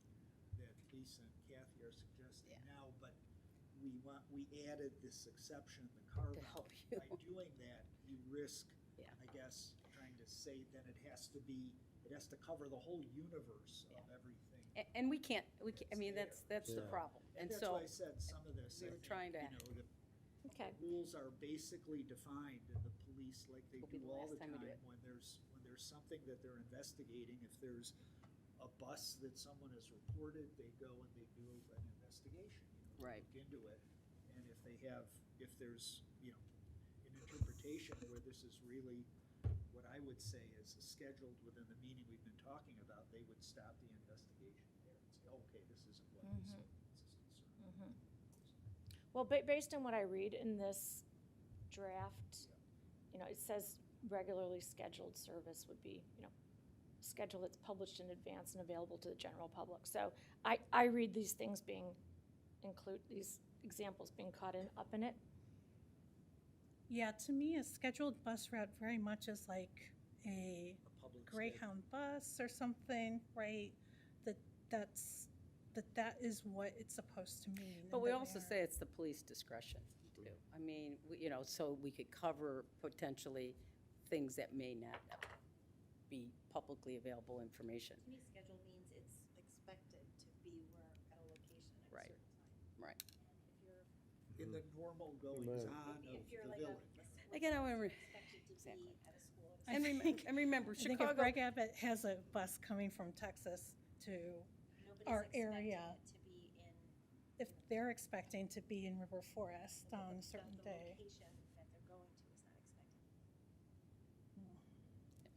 that Lisa and Kathy are suggesting now, but we added this exception, the carve To out. help you. By doing that, you risk, Yeah. I guess, trying to say that it has to cover the whole universe of everything. And we can't, that's the Yeah. problem. And that's so, why I said some of this, we I were think, trying to- the Okay. rules are basically defined in the police like they Will be do the all last the time we time do it. when there's something that they're investigating. If there's a bus that someone has reported, they go and they do an investigation, to Right. look into it. And if there's, an interpretation where this is really what I would say is scheduled within the meaning we've been talking about, they would stop the investigation there and say, okay, this isn't what this is concerned. Well, based on what I read in this draft, it says regularly scheduled service would be, schedule that's published in advance and available to the general public. So I read these things these examples being caught up in it. Yeah, to me, a scheduled bus route very much is like a A public Greyhound bus or something, right? That is what it's supposed to mean. but and we that also are- say it's the police discretion too. So we could cover potentially things that may not be publicly available information. To me, schedule means it's expected to be where at a location at a Right. certain time. Right. If you're, In the normal goings on of if you're the like village. Again, I want to, expected to Exactly. be at a school. I and think- remember, I think if Chicago, Greg Abbott has a bus coming from Texas to Nobody's our expecting area, it to be in if they're expecting to be in River Forest on a certain the day, location that they're going to is not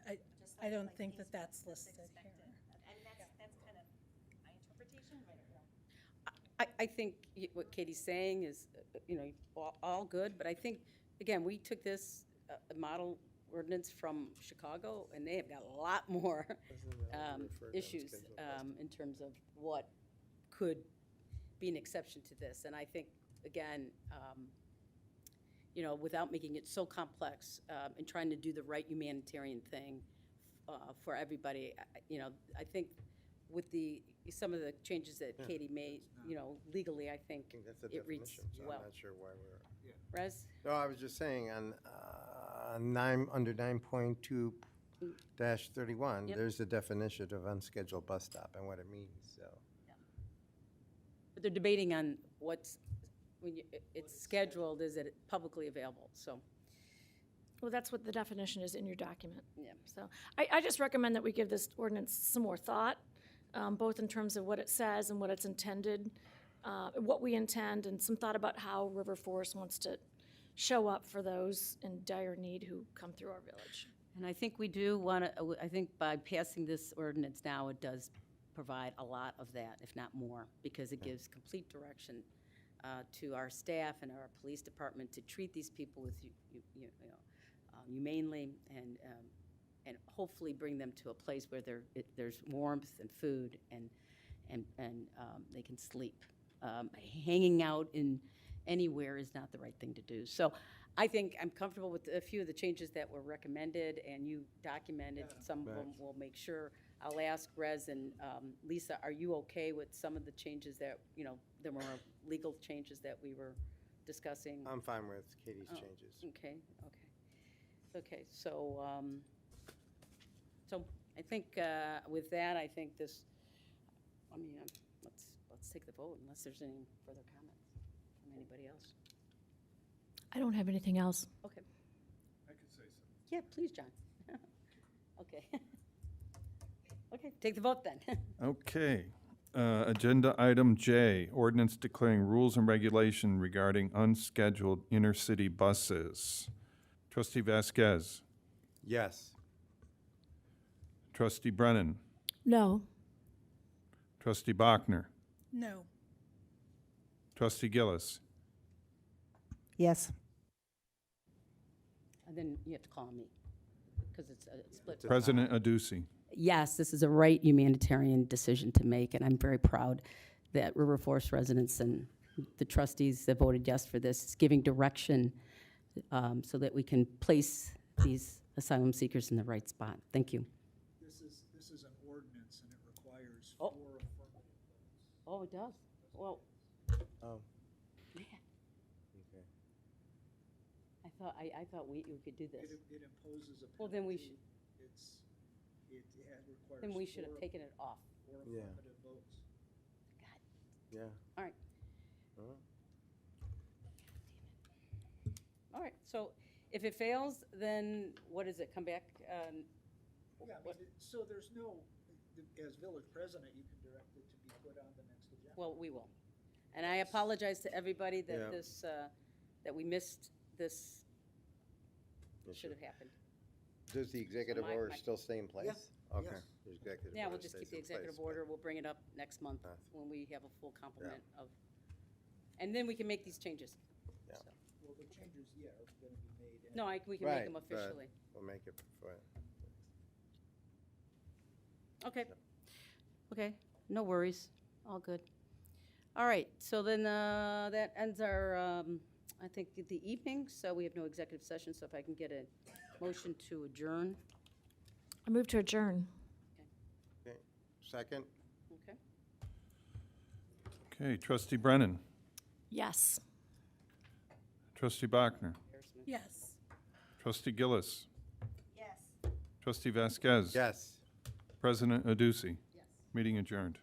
expected. Just I don't like think these that that's ones, listed expected. here. And that's kind of my interpretation, but I don't know. I think what Katie's saying is, all good, but I think, again, we took this model ordinance from Chicago, and they have got a lot more issues in terms of what could be an exception to this. And I think, again, without making it so complex and trying to do the right humanitarian thing for everybody, I think with some of the changes that Katie made, legally, I think I think that's the it reads definition, so well. I'm not sure why we're. Rez? No, I was just saying on under 9.2-31, Yep. there's a definition of unscheduled bus stop and what it means, so. But they're debating on it's scheduled, is it publicly available, so, Well, that's what the definition is in your document. yeah. So I just recommend that we give this ordinance some more thought, both in terms of what it says and what it's intended, what we intend, and some thought about how River Forest wants to show up for those in dire need who come through our village. And I think we do want to, I think by passing this ordinance now, it does provide a lot of that, if not more, because it gives complete direction to our staff and our police department to treat these people with, humanely and hopefully bring them to a place where there's warmth and food and they can sleep. Hanging out in anywhere is not the right thing to do. So I think I'm comfortable with a few of the changes that were recommended and you documented. Some of them Right. we'll make sure. I'll ask Rez and Lisa, are you okay with some of the changes that, there were legal changes that we were discussing? I'm fine with Katie's Oh. changes. Okay, so I think with that, I think this, let's take the vote unless there's any further comments from anybody else. I don't have anything else. Okay. I could say something. Yeah, please, John. Okay. Okay, take the vote then. Okay. Agenda item J, ordinance declaring rules and regulation regarding unscheduled intercity buses. Trustee Vasquez. Yes. Trustee Brennan. No. Trustee Bachner. No. Trustee Gillis. Yes. And then you have to call me, because it's a split. It's a President Adduci. Yes, this is a right humanitarian decision to make, and I'm very proud that River Forest residents and the trustees that voted yes for this. It's giving direction so that we can place these asylum seekers in the right spot. Thank you. This is an ordinance, and it requires Oh. 4 affirmative votes. Oh, it does? Well, Oh, man, okay. I thought we could do this. It imposes a penalty. Well, then we It requires. Then we should have 4 taken it off. 4 Yeah. affirmative votes. God, Yeah. all right. Huh? All right, so if it fails, then what is it? Come back? Yeah, I mean, so there's no, as village president, you can direct it to be put on the next agenda. Well, we will. And I apologize to everybody Yeah. that that we missed this Yes, should sir. have happened. Does the executive my- order my- still stay in place? Yes, Okay. yes. The executive Yeah, order we'll just keep stays the in executive place, but- order. We'll bring it up next month Ah. when we have a full complement of, and then we can make these changes. Yeah. So- Well, the changes, yeah, are going to be made. No, we can Right, make them but- officially. We'll make it before. Okay. Okay, no worries. All good. All right, so then that ends our, I think, the evening, so we have no executive session, so if I can get a motion to adjourn. I move to adjourn. Okay. Second? Okay. Okay, Trustee Brennan. Yes. Trustee Bachner. Yes. Trustee Gillis. Yes. Trustee Vasquez. Yes. President Adduci. Meeting adjourned.